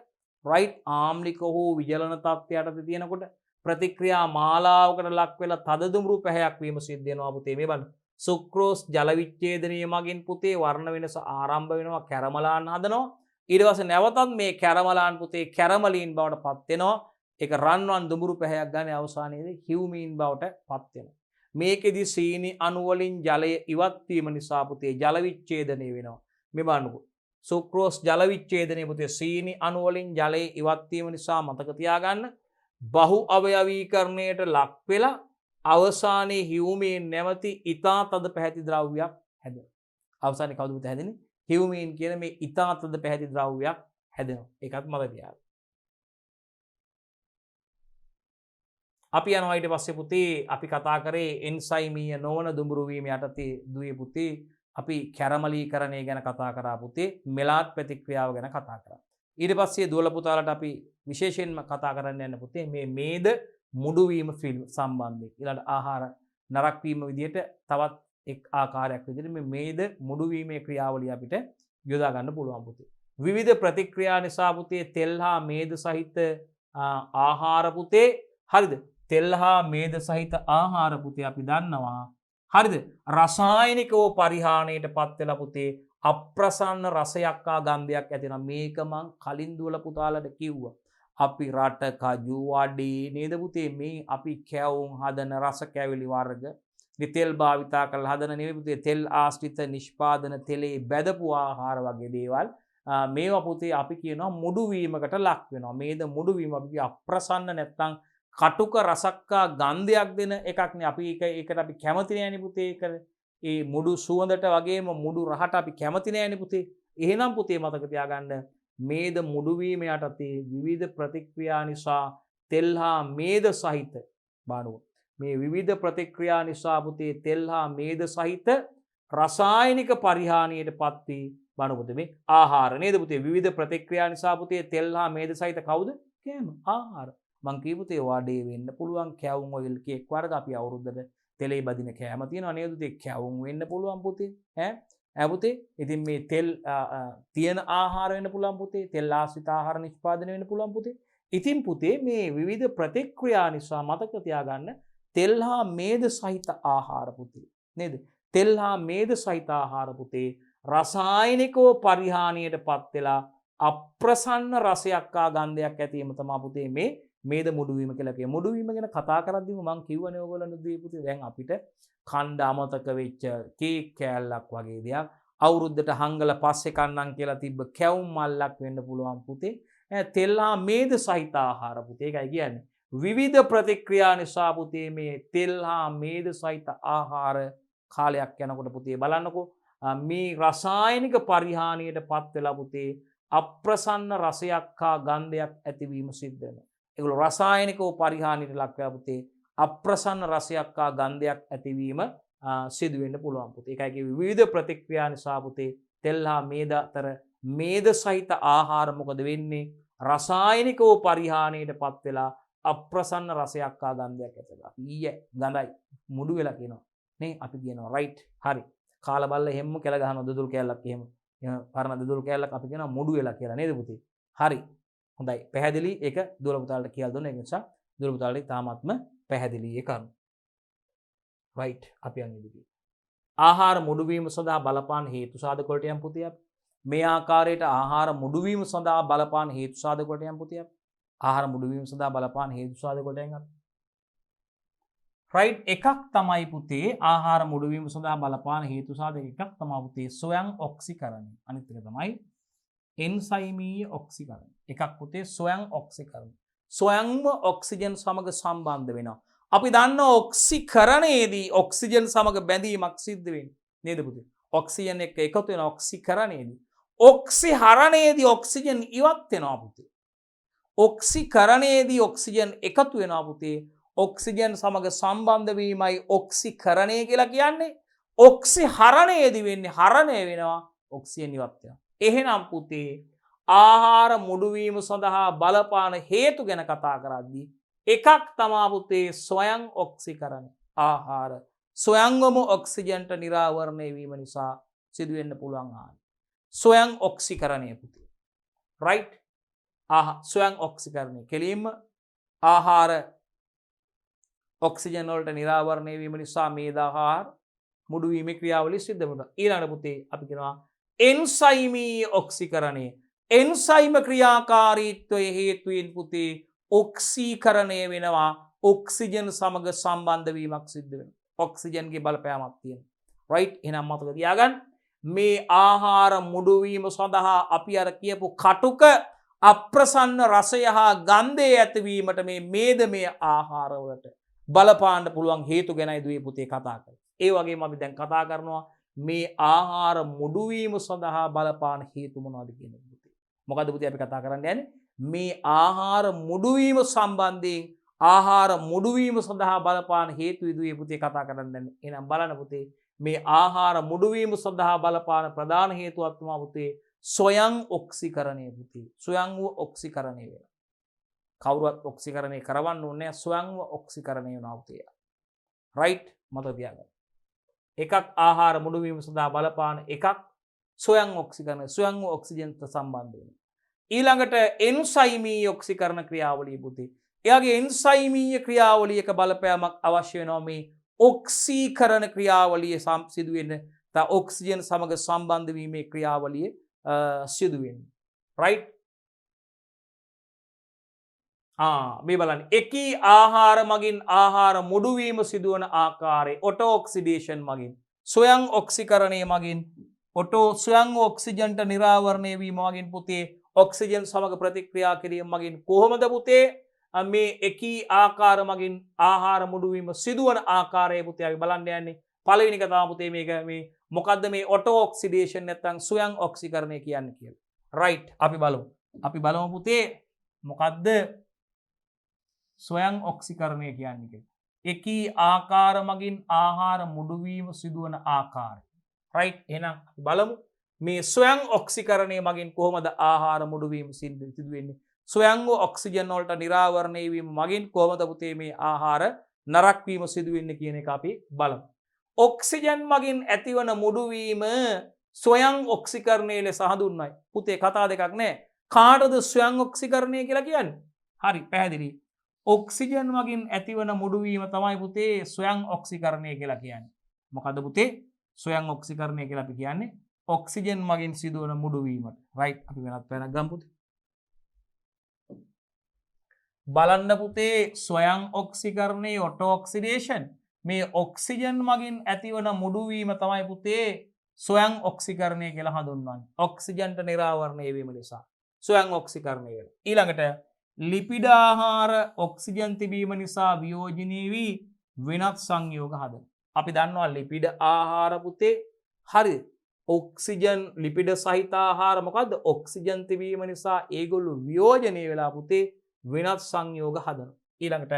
A: රයිට් ආම්ලික හෝ විජලන තත්ත්වයට තියෙනකොට ප්‍රතික්‍රියා මාලාවකට ලක් වෙලා තද දුඹුරු පැහැයක් වීම සිද්ධ වෙනවා පුතේ. මේ බලන්න. සුක්‍රෝස් ජල විච්ඡේදනයේ මගින් පුතේ වර්ණ වෙනස ආරම්භ වෙනවා, කැරමලාන් හදනවා. ඊට පස්සේ නැවතත් මේ කැරමලාන් පුතේ කැරමලීන් බවට පත් වෙනවා. ඒක රන්වන් දුඹුරු පැහැයක් ගන්න අවසානයේදී හියුමින් බවට පත් වෙනවා. මේකෙදි සීනි අණු වලින් ජලය ඉවත් වීම නිසා පුතේ ජල විච්ඡේදනය වෙනවා. මේ බලන්නකෝ. සුක්‍රෝස් ජල විච්ඡේදනයේ පුතේ සීනි අණු වලින් ජලය ඉවත් වීම නිසා මතක තියාගන්න බහු අවයවීකරණයට ලක් වෙලා අවසානයේ හියුමින් නැමැති ඊතා තද පැහැති ද්‍රව්‍යයක් හැදෙනවා. අවසානයේ කවුද පුතේ හැදෙන්නේ? හියුමින් කියන මේ ඊතා තද පැහැති ද්‍රව්‍යයක් හැදෙනවා. ඒකත් මතක තියාගන්න. අපි යනවා ඊට පස්සේ පුතේ අපි කතා කරේ එන්සයිමීය නොවන දුඹුරු වීම යටතේ දුවේ පුතේ අපි කැරමලීකරණය ගැන කතා කරා පුතේ මෙලාට් ප්‍රතික්‍රියාව ගැන කතා කරා. ඊට පස්සේ දුවල පුතාලට අපි විශේෂයෙන්ම කතා කරන්න යන පුතේ මේ මේද මුඩු වීම ෆිල්ම් සම්බන්ධයෙන්. ඊළඟ ආහාර නරක් වීම විදිහට තවත් එක් ආකාරයක් විදිහට මේ මේද මුඩු වීමේ ක්‍රියාවලිය අපිට යොදා ගන්න පුළුවන් පුතේ. විවිධ ප්‍රතික්‍රියා නිසා පුතේ තෙල් හා මේද සහිත ආහාර පුතේ හරිද? තෙල් හා මේද සහිත ආහාර පුතේ අපි දන්නවා. හරිද? රසායනිකව පරිහානියට පත් වෙලා පුතේ අප්‍රසන්න රසයක් හා ගන්ධයක් ඇති වෙනවා. මේක මං කලින් දුවල පුතාලට කිව්වා. අපි රට කජු වඩේ නේද පුතේ මේ අපි කැවුම් හදන රස කැවිලි වර්ග තෙල් භාවිතා කරලා හදන නෙවෙයි පුතේ තෙල් ආශ්‍රිත නිෂ්පාදන තෙලේ බැදපු ආහාර වගේ දේවල් මේවා පුතේ අපි කියනවා මුඩු වීමකට ලක් වෙනවා. මේද මුඩු වීම අපි අප්‍රසන්න නැත්තම් කටුක රසක්කා ගන්ධයක් දෙන එකක් නේ. අපි ඒකට අපි කැමති නෑනේ පුතේ. ඒක ඒ මුඩු සුවඳට වගේම මුඩු රහට අපි කැමති නෑනේ පුතේ. එහෙනම් පුතේ මතක තියාගන්න මේද මුඩු වීම යටතේ විවිධ ප්‍රතික්‍රියා නිසා තෙල් හා මේද සහිත බානුව මේ විවිධ ප්‍රතික්‍රියා නිසා පුතේ තෙල් හා මේද සහිත රසායනික පරිහානියට පත් වී බානුව පුතේ මේ ආහාර නේද පුතේ විවිධ ප්‍රතික්‍රියා නිසා පුතේ තෙල් හා මේද සහිත කවුද? කෑම ආහාර. මං කියපු තේ වඩේ වෙන්න පුළුවන් කැවුම් ඔයිල් කේක් වර්ග අපි අවුරුද්දට තෙලේ බදින කෑම තියෙනවා නේද පුතේ? කැවුම් වෙන්න පුළුවන් පුතේ. ඈ පුතේ ඉතින් මේ තෙල් තියෙන ආහාර වෙන්න පුළුවන් පුතේ. තෙල් ආශ්‍රිත ආහාර නිෂ්පාදනය වෙන්න පුළුවන් පුතේ. ඉතින් පුතේ මේ විවිධ ප්‍රතික්‍රියා නිසා මතක තියාගන්න තෙල් හා මේද සහිත ආහාර පුතේ නේද? තෙල් හා මේද සහිත ආහාර පුතේ රසායනිකව පරිහානියට පත් වෙලා අප්‍රසන්න රසයක් හා ගන්ධයක් ඇතිවීම තමයි පුතේ මේ මේද මුඩු වීම කියලා කියනවා. මුඩු වීම ගැන කතා කරද්දිම මම කිව්වනේ ඕගොල්ලන්ට දී පුතේ දැන් අපිට කණ්ඩ අමතක වෙච්ච කේක් කෑල්ලක් වගේ දෙයක් අවුරුද්දට හංගල පස්සේ කන්නම් කියලා තිබ්බ කැවුම් මල්ලක් වෙන්න පුළුවන් පුතේ. තෙල් හා මේද සහිත ආහාර පුතේ. ඒකයි කියන්නේ විවිධ ප්‍රතික්‍රියා නිසා පුතේ මේ තෙල් හා මේද සහිත ආහාර කාලයක් යනකොට පුතේ බලන්නකෝ මේ රසායනික පරිහානියට පත් වෙලා පුතේ අප්‍රසන්න රසයක් හා ගන්ධයක් ඇතිවීම සිද්ධ වෙනවා. ඒගොල්ලෝ රසායනිකව පරිහානියට ලක් වෙලා පුතේ අප්‍රසන්න රසයක් හා ගන්ධයක් ඇතිවීම සිදු වෙන්න පුළුවන් පුතේ. ඒකයි කිව්වේ විවිධ ප්‍රතික්‍රියා නිසා පුතේ තෙල් හා මේද අතර මේද සහිත ආහාර මොකද වෙන්නේ? රසායනිකව පරිහානියට පත් වෙලා අප්‍රසන්න රසයක් හා ගන්ධයක් ඇතිවෙලා. ඊයේ ගඳයි මුඩු වෙලා කියනවා. නේ අපි කියනවා රයිට් හරි. කාලා බල්ල හැම්ම කෙල ගහන දදුල් කෑල්ලක් එහෙම. එහෙම පරණ දදුල් කෑල්ලක් අපි කියනවා මුඩු වෙලා කියලා නේද පුතේ? හරි. හොඳයි. පැහැදිලි ඒක දුවල පුතාලට කියලා දුන්නා. ඒ නිසා දුවල පුතාලට තාමත්ම පැහැදිලි ඒ කරුණ. රයිට් අපි යන්නේ ඉදිරියට. ආහාර මුඩු වීම සඳහා බලපාන හේතු සාධක වලට යම් පුතේ අපි. මේ ආකාරයට ආහාර මුඩු වීම සඳහා බලපාන හේතු සාධක වලට යම් පුතේ අපි. ආහාර මුඩු වීම සඳහා බලපාන හේතු සාධක වලට යම් අපි. රයිට් එකක් තමයි පුතේ ආහාර මුඩු වීම සඳහා බලපාන හේතු සාධක එකක් තමයි පුතේ ස්වයං ඔක්සිකරණය. අනිත් එක තමයි එන්සයිමීය ඔක්සිකරණය. එකක් පුතේ ස්වයං ඔක්සිකරණය. ස්වයංම ඔක්සිජන් සමග සම්බන්ධ වෙනවා. අපි දන්න ඔක්සිකරණයේදී ඔක්සිජන් සමග බැඳීමක් සිද්ධ වෙන්නේ නේද පුතේ? ඔක්සිජන් එක්ක එකතු වෙන ඔක්සිකරණයේදී. ඔක්සිහරණයේදී ඔක්සිජන් ඉවත් වෙනවා පුතේ. ඔක්සිකරණයේදී ඔක්සිජන් එකතු වෙනවා පුතේ. ඔක්සිජන් සමග සම්බන්ධ වීමයි ඔක්සිකරණය කියලා කියන්නේ. ඔක්සිහරණයේදී වෙන්නේ හරණය වෙනවා ඔක්සිජන් ඉවත් වෙනවා. එහෙනම් පුතේ ආහාර මුඩු වීම සඳහා බලපාන හේතු ගැන කතා කරද්දී එකක් තමයි පුතේ ස්වයං ඔක්සිකරණය. ආහාර ස්වයංවම ඔක්සිජන්ට නිරාවරණය වීම නිසා සිදුවෙන්න පුළුවන් හානි. ස්වයං ඔක්සිකරණය පුතේ. රයිට්? ස්වයං ඔක්සිකරණය කෙලින්ම ආහාර ඔක්සිජන් වලට නිරාවරණය වීම නිසා මේදාහාර මුඩු වීමේ ක්‍රියාවලිය සිද්ධ වෙනවා. ඊළඟට පුතේ අපි කියනවා එන්සයිමීය ඔක්සිකරණය. එන්සයිම ක්‍රියාකාරීත්වයේ හේතුවෙන් පුතේ ඔක්සීකරණය වෙනවා. ඔක්සිජන් සමග සම්බන්ධ වීමක් සිද්ධ වෙනවා. ඔක්සිජන්ගේ බලපෑමක් තියෙනවා. රයිට්? එහෙනම් මතක තියාගන්න මේ ආහාර මුඩු වීම සඳහා අපි අර කියපු කටුක අප්‍රසන්න රසය හා ගන්ධය ඇතිවීමට මේ මේදමය ආහාරවලට බලපාන්න පුළුවන් හේතු ගැනයි දුවේ පුතේ කතා කරන්නේ. ඒ වගේම අපි දැන් කතා කරනවා මේ ආහාර මුඩු වීම සඳහා බලපාන හේතු මොනවද කියන එක පුතේ. මොකද පුතේ අපි කතා කරන්න යන්නේ මේ ආහාර මුඩු වීම සම්බන්ධයෙන් ආහාර මුඩු වීම සඳහා බලපාන හේතු දුවේ පුතේ කතා කරන්න යන්නේ. එහෙනම් බලන්න පුතේ මේ ආහාර මුඩු වීම සඳහා බලපාන ප්‍රධාන හේතුවක් තමයි පුතේ ස්වයං ඔක්සිකරණය පුතේ. ස්වයං වූ ඔක්සිකරණය වෙනවා. කවුරුත් ඔක්සිකරණය කරවන්න ඕනේ ස්වයංව ඔක්සිකරණය වෙනවා පුතේ. රයිට්? මතක තියාගන්න. එකක් ආහාර මුඩු වීම සඳහා බලපාන එකක් ස්වයං ඔක්සිකරණය. ස්වයංව ඔක්සිජන්ට සම්බන්ධ වෙනවා. ඊළඟට එන්සයිමීය ඔක්සිකරණ ක්‍රියාවලිය පුතේ. එයාගේ එන්සයිමීය ක්‍රියාවලියක බලපෑමක් අවශ්‍ය වෙනවා මේ ඔක්සීකරණ ක්‍රියාවලිය සිදු වෙන ඔක්සිජන් සමග සම්බන්ධ වීමේ ක්‍රියාවලිය සිදු වෙන්නේ. රයිට්? මේ බලන්න එකී ආහාර මගින් ආහාර මුඩු වීම සිදුවන ආකාරය ඔටෝ ඔක්සිඩේෂන් මගින් ස්වයං ඔක්සිකරණය මගින් ඔටෝ ස්වයං ඔක්සිජන්ට නිරාවරණය වීම මගින් පුතේ ඔක්සිජන් සමග ප්‍රතික්‍රියා කිරීම මගින් කොහොමද පුතේ මේ එකී ආකාර මගින් ආහාර මුඩු වීම සිදුවන ආකාරය පුතේ අපි බලන්න යන්නේ. පළවෙනි එක තමයි පුතේ මේක මේ මොකද්ද මේ ඔටෝ ඔක්සිඩේෂන් නැත්නම් ස්වයං ඔක්සිකරණය කියන්නේ කියලා. රයිට්? අපි බලමු පුතේ මොකද්ද ස්වයං ඔක්සිකරණය කියන්නේ කියලා. එකී ආකාර මගින් ආහාර මුඩු වීම සිදුවන ආකාරය. රයිට්? එහෙනම් අපි බලමු මේ ස්වයං ඔක්සිකරණය මගින් කොහොමද ආහාර මුඩු වීම සිදු වෙන්නේ? ස්වයංව ඔක්සිජන් වලට නිරාවරණය වීම මගින් කොහොමද පුතේ මේ ආහාර නරක් වීම සිදු වෙන්නේ කියන එක අපි බලමු. ඔක්සිජන් මගින් ඇතිවන මුඩු වීම ස්වයං ඔක්සිකරණය ලෙස හඳුන්වයි. පුතේ කතා දෙකක් නෑ. කාටද ස්වයං ඔක්සිකරණය කියලා කියන්නේ? හරි පැහැදිලි. ඔක්සිජන් මගින් ඇතිවන මුඩු වීම තමයි පුතේ ස්වයං ඔක්සිකරණය කියලා කියන්නේ. මොකද පුතේ ස්වයං ඔක්සිකරණය කියලා අපි කියන්නේ ඔක්සිජන් මගින් සිදුවන මුඩු වීමට. රයිට්? අපි වෙනත් පැනක් ගමු පුතේ. බලන්න පුතේ ස්වයං ඔක්සිකරණයේ ඔටෝ ඔක්සිඩේෂන් මේ ඔක්සිජන් මගින් ඇතිවන මුඩු වීම තමයි පුතේ ස්වයං ඔක්සිකරණය කියලා හඳුන්වන්නේ. ඔක්සිජන්ට නිරාවරණය වීම නිසා ස්වයං ඔක්සිකරණය වෙනවා. ඊළඟට ලිපිඩ ආහාර ඔක්සිජන් තිබීම නිසා වියෝජනය වී වෙනත් සංයෝග හදන. අපි දන්නවා ලිපිඩ ආහාර පුතේ හරිද? ඔක්සිජන් ලිපිඩ සහිත ආහාර මොකද්ද? ඔක්සිජන් තිබීම නිසා ඒගොල්ලෝ වියෝජනය වෙලා පුතේ වෙනත් සංයෝග හදනවා. ඊළඟට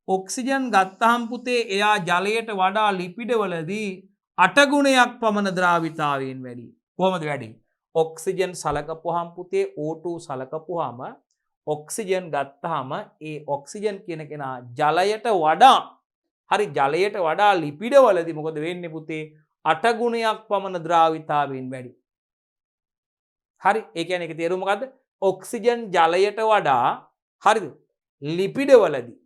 A: ඔක්සිජන් ගත්තාම පුතේ එයා ජලයට වඩා ලිපිඩ වලදී 8 ගුණයක් පමණ ද්‍රාවිතාවයෙන් වැඩි. කොහොමද වැඩි? ඔක්සිජන් සලකපුවාම පුතේ O2 සලකපුවාම ඔක්සිජන් ගත්තාම ඒ ඔක්සිජන් කියන කෙනා ජලයට වඩා ලිපිඩ වලදී මොකද වෙන්නේ පුතේ 8 ගුණයක් පමණ ද්‍රාවිතාවයෙන් වැඩි. හරි? ඒ කියන්නේ ඒකේ තේරුම මොකද්ද? ඔක්සිජන් ජලයට වඩා හරිද? ලිපිඩ වලදී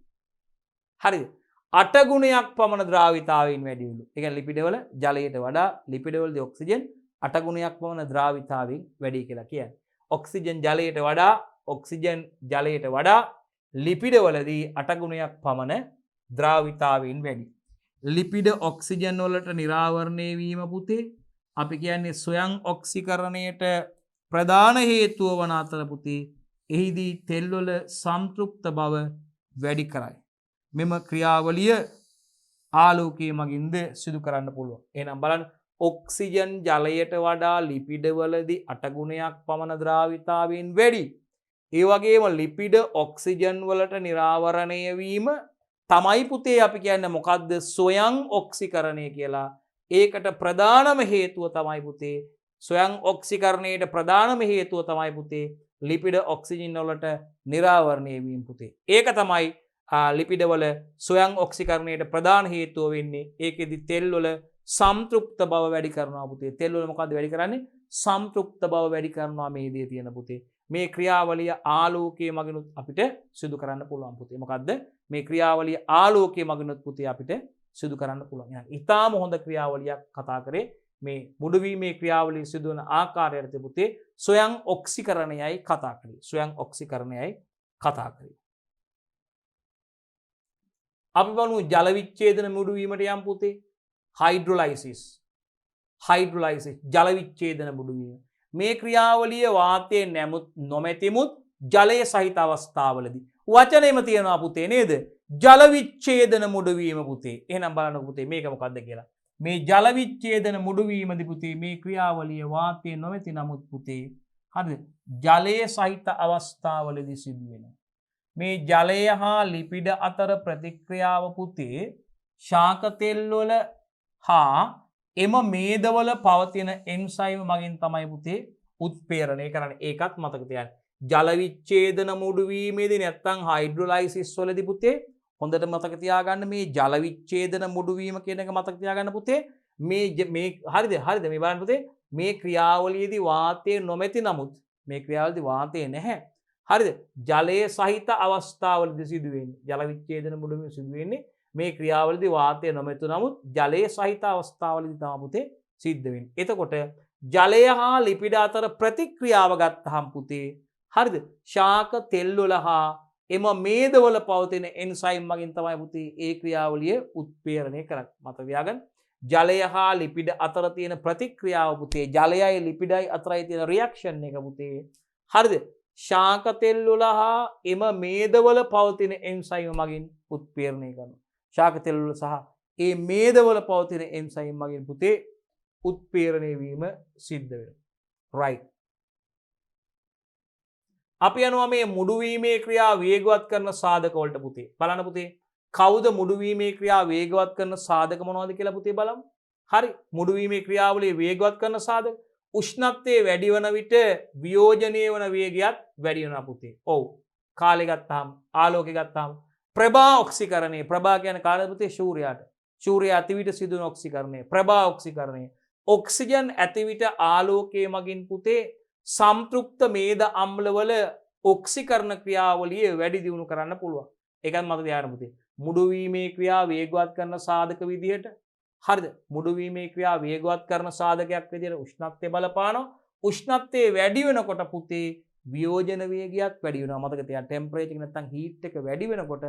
A: හරිද? 8 ගුණයක් පමණ ද්‍රාවිතාවයෙන් වැඩිවලු. ඒ කියන්නේ ලිපිඩ වල ජලයට වඩා ලිපිඩ වලදී ඔක්සිජන් 8 ගුණයක් පමණ ද්‍රාවිතාවයෙන් වැඩි කියලා කියන්නේ. ඔක්සිජන් ජලයට වඩා ලිපිඩ වලදී 8 ගුණයක් පමණ ද්‍රාවිතාවෙන් වැඩි. ලිපිඩ ඔක්සිජන් වලට නිරාවරණය වීම පුතේ අපි කියන්නේ ස්වයං ඔක්සිකරණයට ප්‍රධාන හේතුව වන අතර පුතේ එහිදී තෙල් වල සම්තෘප්ත බව වැඩි කරයි. මෙම ක්‍රියාවලිය ආලෝකයේ මගින්ද සිදු කරන්න පුළුවන්. එහෙනම් බලන්න ඔක්සිජන් ජලයට වඩා ලිපිඩ වලදී 8 ගුණයක් පමණ ද්‍රාවිතාවෙන් වැඩි. ඒ වගේම ලිපිඩ ඔක්සිජන් වලට නිරාවරණය වීම තමයි පුතේ අපි කියන්නේ මොකද්ද ස්වයං ඔක්සිකරණය කියලා. ඒකට ප්‍රධානම හේතුව තමයි පුතේ ස්වයං ඔක්සිකරණයට ප්‍රධානම හේතුව තමයි පුතේ ලිපිඩ ඔක්සිජන් වලට නිරාවරණය වීම පුතේ. ඒක තමයි ලිපිඩ වල ස්වයං ඔක්සිකරණයට ප්‍රධාන හේතුව වෙන්නේ. ඒකෙදි තෙල් වල සම්තෘප්ත බව වැඩි කරනවා පුතේ. තෙල් වල මොකද්ද වැඩි කරන්නේ? සම්තෘප්ත බව වැඩි කරනවා මේ දේ තියෙන පුතේ. මේ ක්‍රියාවලිය ආලෝකයේ මගිනුත් අපිට සිදු කරන්න පුළුවන් පුතේ. මොකද්ද? මේ ක්‍රියාවලිය ආලෝකයේ මගිනුත් පුතේ අපිට සිදු කරන්න පුළුවන්. එහෙනම් ඊටාම හොඳ ක්‍රියාවලියක් කතා කරේ මේ මුඩුවීමේ ක්‍රියාවලිය සිදු වන ආකාරයට පුතේ ස්වයං ඔක්සිකරණයයි කතා කරේ. ස්වයං ඔක්සිකරණයයි කතා කරේ. අපි බලමු ජල විච්ඡේදන මුඩුවීමට යම් පුතේ හයිඩ්‍රොලයිසිස්. හයිඩ්‍රොලයිසිස් ජල විච්ඡේදන මුඩුවීම. මේ ක්‍රියාවලිය වාතයේ නැමුත් නොමැතිමුත් ජලය සහිත අවස්ථාවලදී වචනේම තියෙනවා පුතේ නේද? ජල විච්ඡේදන මුඩුවීම පුතේ. එහෙනම් බලන්න පුතේ මේක මොකද්ද කියලා. මේ ජල විච්ඡේදන මුඩුවීමදී පුතේ මේ ක්‍රියාවලිය වාතයේ නොමැති නමුත් පුතේ හරිද? ජලයේ සහිත අවස්ථාවලදී සිදු වෙනවා. මේ ජලය හා ලිපිඩ අතර ප්‍රතික්‍රියාව පුතේ ශාක තෙල් වල හා එම මේදවල පවතින එන්සයිම මගින් තමයි පුතේ උත්පේරණය කරන්නේ. ඒකත් මතක තියාගන්න. ජල විච්ඡේදන මුඩුවීමේදී නැත්තම් හයිඩ්‍රොලයිසිස් වලදී පුතේ හොඳට මතක තියාගන්න මේ ජල විච්ඡේදන මුඩුවීම කියන එක මතක තියාගන්න පුතේ. මේ හරිද? මේ බලන්න පුතේ මේ ක්‍රියාවලියේදී වාතය නොමැති නමුත් මේ ක්‍රියාවලියේදී වාතය නැහැ. හරිද? ජලයේ සහිත අවස්ථාවලදී සිදු වෙන්නේ. ජල විච්ඡේදන මුඩුවීම සිදු වෙන්නේ මේ ක්‍රියාවලදී වාතය නොමැතු නමුත් ජලයේ සහිත අවස්ථාවලදී තමයි පුතේ සිද්ධ වෙන්නේ. එතකොට ජලය හා ලිපිඩ අතර ප්‍රතික්‍රියාව ගත්තහම පුතේ හරිද? ශාක තෙල් වල හා එම මේදවල පවතින එන්සයිම් මගින් තමයි පුතේ ඒ ක්‍රියාවලිය උත්පේරණය කරන්නේ. මතක තියාගන්න. ජලය හා ලිපිඩ අතර තියෙන ප්‍රතික්‍රියාව පුතේ ජලයයි ලිපිඩයි අතරයි තියෙන රියැක්ෂන් එක පුතේ හරිද? ශාක තෙල් වල හා එම මේදවල පවතින එන්සයිම් මගින් උත්පේරණය කරනවා. ශාක තෙල් වල සහ ඒ මේදවල පවතින එන්සයිම් මගින් පුතේ උත්පේරණය වීම සිද්ධ වෙනවා. රයිට්. අපි යනවා මේ මුඩුවීමේ ක්‍රියා වේගවත් කරන සාධක වලට පුතේ. බලන්න පුතේ. කවුද මුඩුවීමේ ක්‍රියා වේගවත් කරන සාධක මොනවද කියලා පුතේ බලමු. හරි. මුඩුවීමේ ක්‍රියාවලිය වේගවත් කරන සාධක උෂ්ණත්වයේ වැඩි වන විට වියෝජනය වන වේගයත් වැඩි වෙනවා පුතේ. ඔව්. කාලය ගත්තාම ආලෝකය ගත්තාම ප්‍රභා ඔක්සිකරණය. ප්‍රභා කියන්නේ කාලය පුතේ සූර්යයාට. සූර්යය ඇති විට සිදුවන ඔක්සිකරණය. ප්‍රභා ඔක්සිකරණය. ඔක්සිජන් ඇති විට ආලෝකයේ මගින් පුතේ සම්තෘප්ත මේද අම්ලවල ඔක්සිකරණ ක්‍රියාවලිය වැඩි දියුණු කරන්න පුළුවන්. ඒකත් මතක තියාගන්න පුතේ. මුඩුවීමේ ක්‍රියා වේගවත් කරන සාධක විදිහට හරිද? මුඩුවීමේ ක්‍රියා වේගවත් කරන සාධකයක් විදිහට උෂ්ණත්වය බලපානවා. උෂ්ණත්වයේ වැඩි වෙනකොට පුතේ වියෝජන වේගයත් වැඩි වෙනවා. මතක තියාගන්න. ටෙම්පරේචර් එක නැත්නම් හීට් එක වැඩි වෙනකොට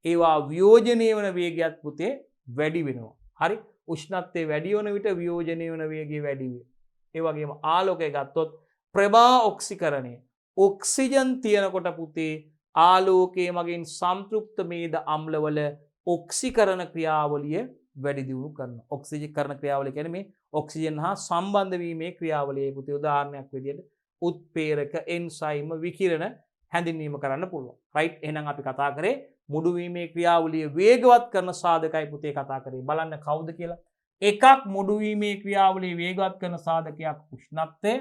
A: ඒවා වියෝජනය වෙන වේගයත් පුතේ වැඩි වෙනවා. හරි? උෂ්ණත්වයේ වැඩි වෙන විට වියෝජනය වෙන වේගය වැඩි වෙනවා. ඒ වගේම ආලෝකය ගත්තොත් ප්‍රභා ඔක්සිකරණය. ඔක්සිජන් තියනකොට පුතේ ආලෝකයේ මගින් සම්තෘප්ත මේද අම්ලවල ඔක්සිකරණ ක්‍රියාවලිය වැඩි දියුණු කරනවා. ඔක්සිජීකරණ ක්‍රියාවලිය කියන්නේ මේ ඔක්සිජන් හා සම්බන්ධ වීමේ ක්‍රියාවලියේ පුතේ උදාහරණයක් විදිහට උත්පේරක එන්සයිම විකිරණ හැඳින්වීම කරන්න පුළුවන්. රයිට්. එහෙනම් අපි කතා කරේ මුඩුවීමේ ක්‍රියාවලිය වේගවත් කරන සාධකයි පුතේ කතා කරේ. බලන්න කවුද කියලා. එකක් මුඩුවීමේ ක්‍රියාවලිය වේගවත් කරන සාධකයක් උෂ්ණත්වය.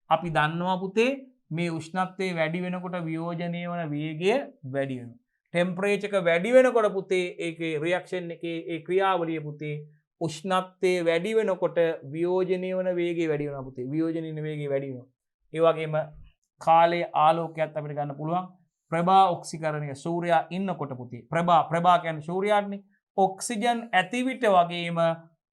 A: අපි දන්නවා පුතේ මේ උෂ්ණත්වයේ වැඩි වෙනකොට වියෝජනය වන වේගය වැඩි වෙනවා. ටෙම්පරේචර් එක වැඩි වෙනකොට පුතේ ඒකේ රියැක්ෂන් එකේ ඒ ක්‍රියාවලිය පුතේ උෂ්ණත්වයේ වැඩි වෙනකොට වියෝජනය වන වේගය වැඩි වෙනවා පුතේ. වියෝජනය වෙන වේගය වැඩි වෙනවා. ඒ වගේම කාලයේ ආලෝකයත් අපිට ගන්න පුළුවන්. ප්‍රභා ඔක්සිකරණය සූර්යයා ඉන්නකොට පුතේ. ප්‍රභා කියන්නේ සූර්යාටනේ. ඔක්සිජන් ඇති විට වගේම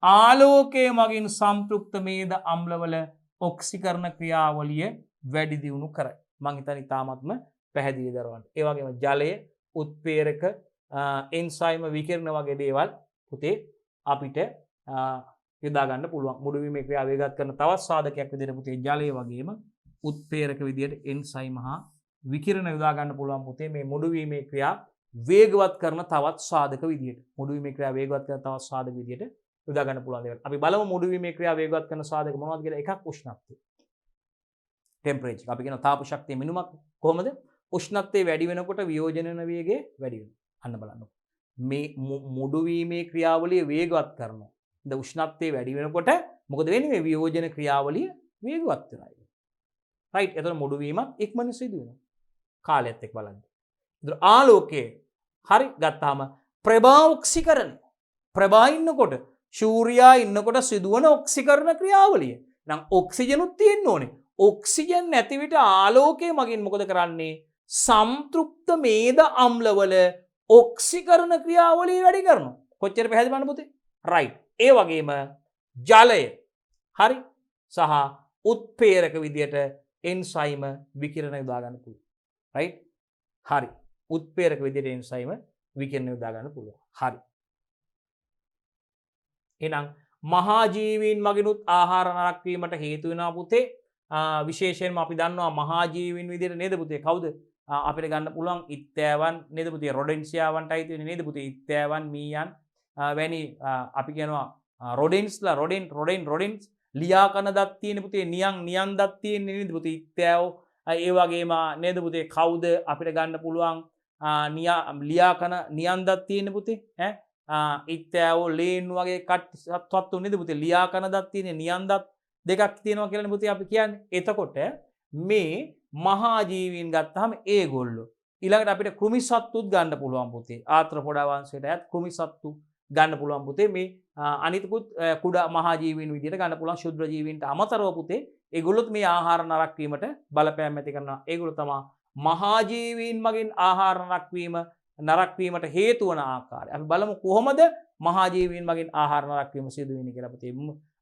A: ආලෝකයේ මගින් සම්ප්‍රයුක්ත මේද අම්ලවල ඔක්සිකරණ ක්‍රියාවලිය වැඩි දියුණු කරයි. මං හිතන්නේ තාමත්ම පැහැදිලි දරවන්න. ඒ වගේම ජලය උත්පේරක එන්සයිම විකිරණ වගේ දේවල් පුතේ අපිට යොදා ගන්න පුළුවන්. මුඩු වීමේ ක්‍රියාව වේගවත් කරන තවත් සාධකයක් විදිහට පුතේ ජලය වගේම උත්ප්‍රේරක විදිහට එන්සයිම හා විකිරණ යොදා ගන්න පුළුවන් පුතේ මේ මුඩු වීමේ ක්‍රියාව වේගවත් කරන තවත් සාධක විදිහට. මුඩු වීමේ ක්‍රියාව වේගවත් කරන තවත් සාධක විදිහට යොදා ගන්න පුළුවන් දේවල්. අපි බලමු මුඩු වීමේ ක්‍රියාව වේගවත් කරන සාධක මොනවද කියලා. එකක් උෂ්ණත්වය. ටෙම්පරේචර්. අපි කියන තාප ශක්තිය මිනුමක් කොහොමද? උෂ්ණත්වය වැඩි වෙනකොට වියෝජනන වේගය වැඩි වෙනවා. අන්න බලන්න. මේ මුඩු වීමේ ක්‍රියාවලිය වේගවත් කරනවා. ද උෂ්ණත්වය වැඩි වෙනකොට මොකද වෙන්නේ? මේ වියෝජන ක්‍රියාවලිය වේගවත් වෙනවා. රයිට්. එතකොට මුඩු වීමත් ඉක්මනින් සිදු වෙනවා. කාලයත් එක්ක බලන්න. එතකොට ආලෝකයේ හරි ගත්තාම ප්‍රභා ඔක්සිකරණය. ප්‍රභා ඉන්නකොට සූර්යයා ඉන්නකොට සිදුවන ඔක්සිකරණ ක්‍රියාවලිය. නම් ඔක්සිජනුත් තියෙන්න ඕනේ. ඔක්සිජන් නැති විට ආලෝකය මගින් මොකද කරන්නේ? සම්තෘප්ත මේද අම්ලවල ඔක්සිකරණ ක්‍රියාවලිය වැඩි කරනවා. කොච්චර පැහැදිලි බලන්න පුතේ? රයිට්. ඒ වගේම ජලය හරි සහ උත්ප්‍රේරක විදියට එන්සයිම විකිරණ යොදා ගන්න පුළුවන්. රයිට්. හරි. උත්ප්‍රේරක විදියට එන්සයිම විකිරණ යොදා ගන්න පුළුවන්. හරි. එහෙනම් මහා ජීවීන් මගිනුත් ආහාර නරක වීමට හේතු වෙනවා පුතේ. විශේෂයෙන්ම අපි දන්නවා මහා ජීවීන් විදියට නේද පුතේ? කවුද? අපිට ගන්න පුළුවන් ඉත්තෑවන් නේද පුතේ? රොඩෙන්සියාවන්ට අයිති වෙන්නේ නේද පුතේ? ඉත්තෑවන් මීයන් වැනි අපි කියනවා රොඩෙන්ස්ලා රොඩෙන්ස් ලියා කන දත් තියෙන පුතේ. නියන් දත් තියෙන නේද පුතේ? ඉත්තෑවෝ ඒ වගේම නේද පුතේ? කවුද අපිට ගන්න පුළුවන් ලියා කන නියන් දත් තියෙන පුතේ? ඉත්තෑවෝ ලේන් වගේ සත්වත්තු නේද පුතේ? ලියා කන දත් තියෙන නියන් දත් දෙකක් තියෙනවා කියලා පුතේ අපි කියන්නේ. එතකොට මේ මහා ජීවීන් ගත්තාම ඒගොල්ලෝ ඊළඟට අපිට කෘමි සත්තුත් ගන්න පුළුවන් පුතේ. ආත්‍රපොඩා වංශයට අයත් කෘමි සත්තු ගන්න පුළුවන් පුතේ. මේ අනිතකුත් කුඩා මහා ජීවීන් විදිහට ගන්න පුළුවන් ශුද්‍ර ජීවීන්ට අමතරව පුතේ ඒගොල්ලොත් මේ ආහාර නරක වීමට බලපෑම් ඇති කරනවා. ඒගොල්ලෝ තමයි මහා ජීවීන් මගින් ආහාර නරක වීමට හේතු වන ආකාරය. අපි බලමු කොහොමද මහා ජීවීන් මගින් ආහාර නරක වීම සිදු වෙන්නේ කියලා පුතේ.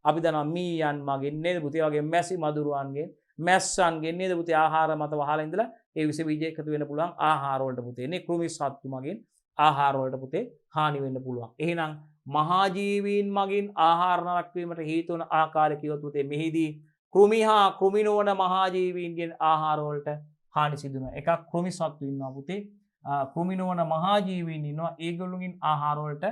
A: අපි දන්නවා මීයන් මගින් නේද පුතේ? වගේ මැසි මදුරුවන්ගෙන් මැස්සන්ගෙන් නේද පුතේ? ආහාර මත වහලා ඉඳලා ඒ විස බීජ එකතු වෙන්න පුළුවන් ආහාර වලට පුතේ. නේ කෘමි සත්තු මගින් ආහාර වලට පුතේ හානි වෙන්න පුළුවන්. එහෙනම් මහා ජීවීන් මගින් ආහාර නරක වීමට හේතු වන ආකාරය කියොත් පුතේ මෙහිදී කෘමි හා කෘමි නොවන මහා ජීවීන්ගෙන් ආහාර වලට හානි සිදු වෙනවා. එකක් කෘමි සත්තු ඉන්නවා පුතේ. කෘමි නොවන මහා ජීවීන් ඉන්නවා. ඒගොල්ලෝගෙන් ආහාර වලට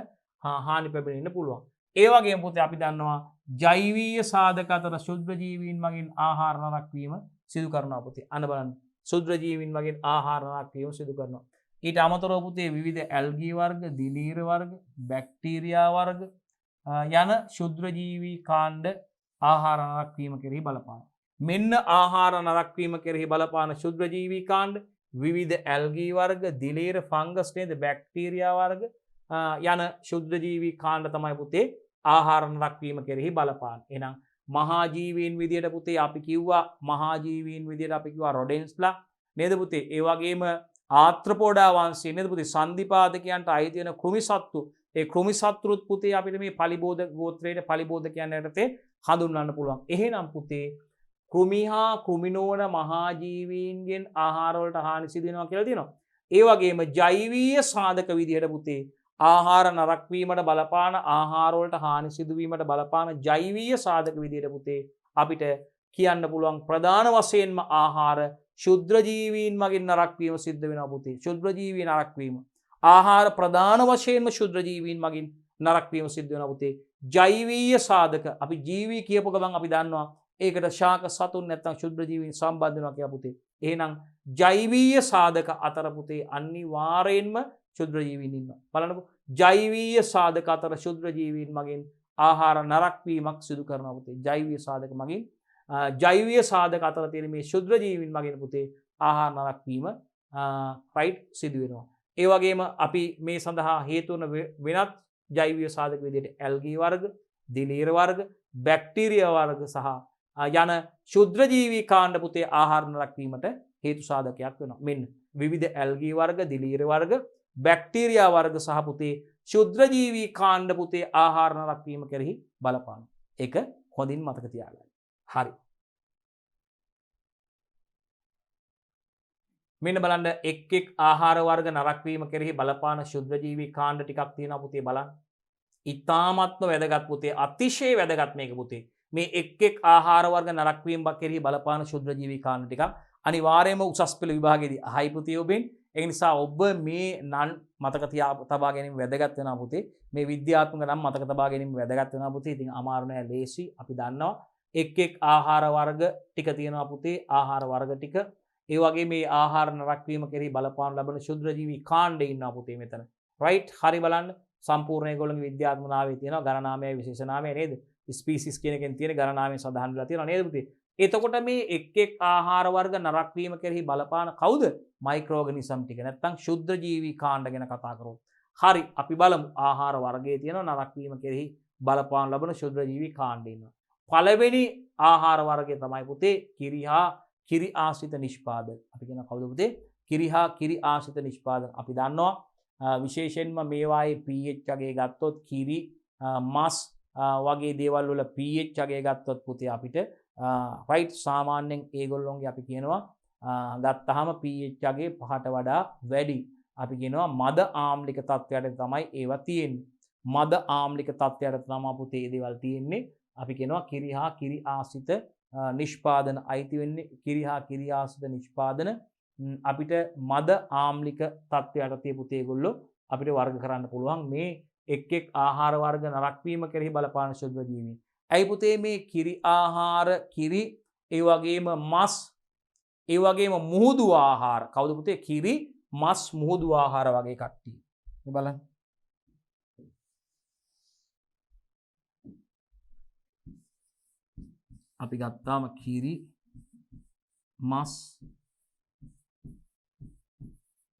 A: හානි පැමිණෙන්න පුළුවන්. ඒ වගේම පුතේ අපි දන්නවා ජෛවීය සාධක අතර ශුද්ධ ජීවීන් මගින් ආහාර නරක වීම සිදු කරනවා පුතේ. අන්න බලන්න. ශුද්ධ ජීවීන් මගින් ආහාර නරක වීම සිදු කරනවා. ඊට අමතරව පුතේ විවිධ ඇල්ගී වර්ග, දිලීර වර්ග, බැක්ටීරියා වර්ග යන ශුද්ධ ජීවී කාණ්ඩ ආහාර නරක වීම කෙරෙහි බලපානවා. මෙන්න ආහාර නරක වීම කෙරෙහි බලපාන ශුද්ධ ජීවී කාණ්ඩ විවිධ ඇල්ගී වර්ග, දිලීර, ෆංගස් නේද, බැක්ටීරියා වර්ග යන ශුද්ධ ජීවී කාණ්ඩ තමයි පුතේ ආහාර නරක වීම කෙරෙහි බලපාන. එහෙනම් මහා ජීවීන් විදියට පුතේ අපි කිව්වා රොඩෙන්ස්ලා නේද පුතේ? ඒ වගේම ආත්‍රපෝඩා වංශය නේද පුතේ? සන්ධිපාදකයන්ට අයිති වෙන කෘමි සත්තු. ඒ කෘමි සත්තුත් පුතේ අපිට මේ පලිබෝධ ගෝත්‍රයේ පලිබෝධකයන් යටතේ හඳුන්වන්න පුළුවන්. එහෙනම් පුතේ කෘමි හා කෘමි නොවන මහා ජීවීන්ගෙන් ආහාර වලට හානි සිදු වෙනවා කියලා තියෙනවා. ඒ වගේම ජෛවීය සාධක විදියට පුතේ ආහාර නරක වීමට බලපාන ආහාර වලට හානි සිදුවීමට බලපාන ජෛවීය සාධක විදියට පුතේ අපිට කියන්න පුළුවන් ප්‍රධාන වශයෙන්ම ආහාර ශුද්ධ ජීවීන් මගින් නරක වීම සිද්ධ වෙනවා පුතේ. ශුද්ධ ජීවී නරක වීම. ආහාර ප්‍රධාන වශයෙන්ම ශුද්ධ ජීවීන් මගින් නරක වීම සිද්ධ වෙනවා පුතේ. ජෛවීය සාධක අපි ජීවී කියපු ගමන් අපි දන්නවා ඒකට ශාක සතුන් නැත්නම් ශුද්ධ ජීවීන් සම්බන්ධ වෙනවා කියලා පුතේ. එහෙනම් ජෛවීය සාධක අතර පුතේ අනිවාර්යෙන්ම ශුද්ධ ජීවීන් ඉන්නවා. බලන්නකො ජෛවීය සාධක අතර ශුද්ධ ජීවීන් මගින් ආහාර නරක වීමක් සිදු කරනවා පුතේ. ජෛවීය සාධක මගින් ජෛවීය සාධක අතර තියෙන මේ ශුද්ධ ජීවීන් මගින් පුතේ ආහාර නරක වීම රයිට් සිදු වෙනවා. ඒ වගේම අපි මේ සඳහා හේතු වන වෙනත් ජෛවීය සාධක විදිහට ඇල්ගී වර්ග, දිලීර වර්ග, බැක්ටීරියා වර්ග සහ යන ශුද්ධ ජීවී කාණ්ඩ පුතේ ආහාර නරක වීමට හේතු සාධකයක් වෙනවා. මෙන්න විවිධ ඇල්ගී වර්ග, දිලීර වර්ග, බැක්ටීරියා වර්ග සහ පුතේ ශුද්ධ ජීවී කාණ්ඩ පුතේ ආහාර නරක වීම කෙරෙහි බලපාන. ඒක හොඳින් මතක තියාගන්න. හරි. මෙන්න බලන්න එක් ආහාර වර්ග නරක වීම කෙරෙහි බලපාන ශුද්ධජීවී කාණ්ඩ ටිකක් තියෙනවා පුතේ බලන්න. ඉතාමත්ම වැදගත් පුතේ අතිශය වැදගත් මේක පුතේ. මේ එක් ආහාර වර්ග නරක වීම කෙරෙහි බලපාන ශුද්ධජීවී කාණ්ඩ ටිකක් අනිවාර්යයෙන්ම උසස් පෙළ විභාගයේදී අහයි පුතේ ඔබෙන්. ඒ නිසා ඔබ මේ නම් මතක තබා ගැනීම වැදගත් වෙනවා පුතේ. මේ විද්‍යාත්මක නම් මතක තබා ගැනීම වැදගත් වෙනවා පුතේ. ඉතින් අමාරු නෑ ලේසි. අපි දන්නවා එක් ආහාර වර්ග ටික තියෙනවා පුතේ. ආහාර වර්ග ටික ඒ වගේ මේ ආහාර නරක වීම කෙරෙහි බලපාන ලබන ශුද්ධජීවී කාණ්ඩේ ඉන්නවා පුතේ මෙතන. රයිට් හරි බලන්න. සම්පූර්ණ ඒගොල්ලන්ගේ විද්‍යාත්මක නාමය තියෙනවා ගණනාමය විශේෂ නාමය නේද? ස්පීසිස් කියන එකෙන් තියෙන ගණනාමය සඳහන් වෙලා තියෙනවා නේද පුතේ? එතකොට මේ එක් ආහාර වර්ග නරක වීම කෙරෙහි බලපාන කවුද? මයික්‍රෝ ඕගනිසම් ටික. නැත්නම් ශුද්ධ ජීවී කාණ්ඩ ගැන කතා කරමු. හරි අපි බලමු ආහාර වර්ගයේ තියෙන නරක වීම කෙරෙහි බලපාන ලබන ශුද්ධ ජීවී කාණ්ඩ ඉන්නවා. පළවෙනි ආහාර වර්ගය තමයි පුතේ කිරි හා කිරි ආශ්‍රිත නිෂ්පාදන. අපි කියන කවුද පුතේ? කිරි හා කිරි ආශ්‍රිත නිෂ්පාදන. අපි දන්නවා විශේෂයෙන්ම මේවායේ pH අගය ගත්තොත් කිරි මස් වගේ දේවල් වල pH අගය ගත්තොත් පුතේ අපිට රයිට් සාමාන්‍යයෙන් ඒගොල්ලොන්ගේ අපි කියනවා ගත්තාම pH අගය 5ට වඩා වැඩි. අපි කියනවා මද ආම්ලික තත්ත්වයට තමයි ඒවා තියෙන්නේ. මද ආම්ලික තත්ත්වයට තමයි පුතේ මේ දේවල් තියෙන්නේ. අපි කියනවා කිරි හා කිරි ආශ්‍රිත නිෂ්පාදන අයිති වෙන්නේ කිරි හා කිරි ආශ්‍රිත නිෂ්පාදන අපිට මද ආම්ලික තත්ත්වයට තිය පුතේ ඒගොල්ලෝ අපිට වර්ග කරන්න පුළුවන් මේ එක් ආහාර වර්ග නරක වීම කෙරෙහි බලපාන ශුද්ධ ජීවීන්. ඇයි පුතේ මේ කිරි ආහාර කිරි ඒ වගේම මස් ඒ වගේම මුහුදු ආහාර කවුද පුතේ කිරි මස් මුහුදු ආහාර වගේ කට්ටිය. මේ බලන්න. අපි ගත්තාම කිරි මස්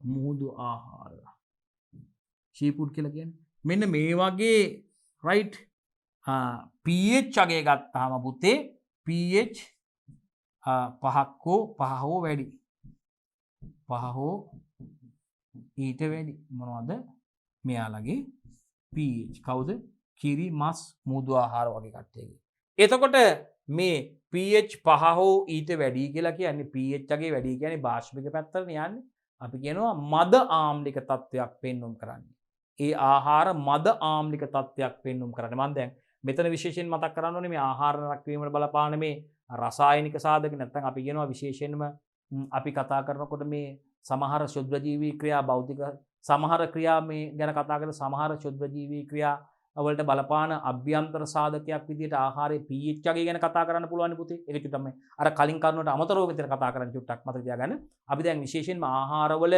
A: මුහුදු ආහාර ෂීෆුඩ් කියලා කියන්නේ මෙන්න මේ වගේ රයිට් pH අගය ගත්තාම පුතේ pH 5 හෝ වැඩි 5 හෝ ඊට වැඩි මොනවද මෙයාලගේ pH කවුද කිරි මස් මුහුදු ආහාර වගේ කට්ටියගේ. එතකොට මේ pH 5 හෝ ඊට වැඩි කියලා කියන්නේ pH අගේ වැඩි කියන්නේ බාෂ්පික පැත්තට යන්නේ. අපි කියනවා මද ආම්ලික තත්ත්වයක් පෙන්වුම් කරන්නේ. ඒ ආහාර මද ආම්ලික තත්ත්වයක් පෙන්වුම් කරන්නේ. මම දැන් මෙතන විශේෂයෙන් මතක් කරන්න ඕනේ මේ ආහාර නරක වීමට බලපාන මේ රසායනික සාධක නැත්නම් අපි කියනවා විශේෂයෙන්ම අපි කතා කරනකොට මේ සමහර ශුද්ධජීවී ක්‍රියා භෞතික සමහර ක්‍රියා මේ ගැන කතා කරන සමහර ශුද්ධජීවී ක්‍රියා වලට බලපාන අභ්‍යන්තර සාධකයක් විදිහට ආහාරයේ pH අගය ගැන කතා කරන්න පුළුවන් පුතේ. ඒක චුට්ටක් අර කලින් කරුණට අමතරව මෙතන කතා කරන්න චුට්ටක් මතක තියාගන්න. අපි දැන් විශේෂයෙන්ම ආහාරවල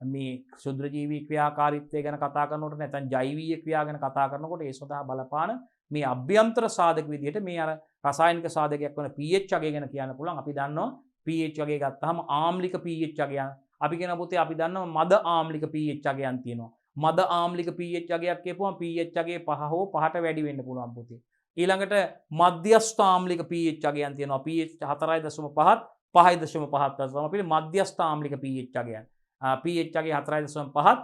A: මේ ශුද්ධජීවී ක්‍රියාකාරීත්වය ගැන කතා කරනකොට නැත්නම් ජෛවීය ක්‍රියා ගැන කතා කරනකොට ඒ සඳහා බලපාන මේ අභ්‍යන්තර සාධක විදිහට මේ අර රසායනික සාධකයක් වන pH අගය ගැන කියන්න පුළුවන්. අපි දන්නවා pH අගය ගත්තාම ආම්ලික pH අගය අපි කියන පුතේ අපි දන්නවා මද ආම්ලික pH අගයන් තියෙනවා. මද ආම්ලික pH අගයක් කියපුවම pH අගය 5 හෝ 5ට වැඩි වෙන්න පුළුවන් පුතේ. ඊළඟට මධ්‍යස්ථ ආම්ලික pH අගයන් තියෙනවා. pH 4.5ත් 5.5ත් තමයි අපිට මධ්‍යස්ථ ආම්ලික pH අගයන්. pH අගය 4.5ත්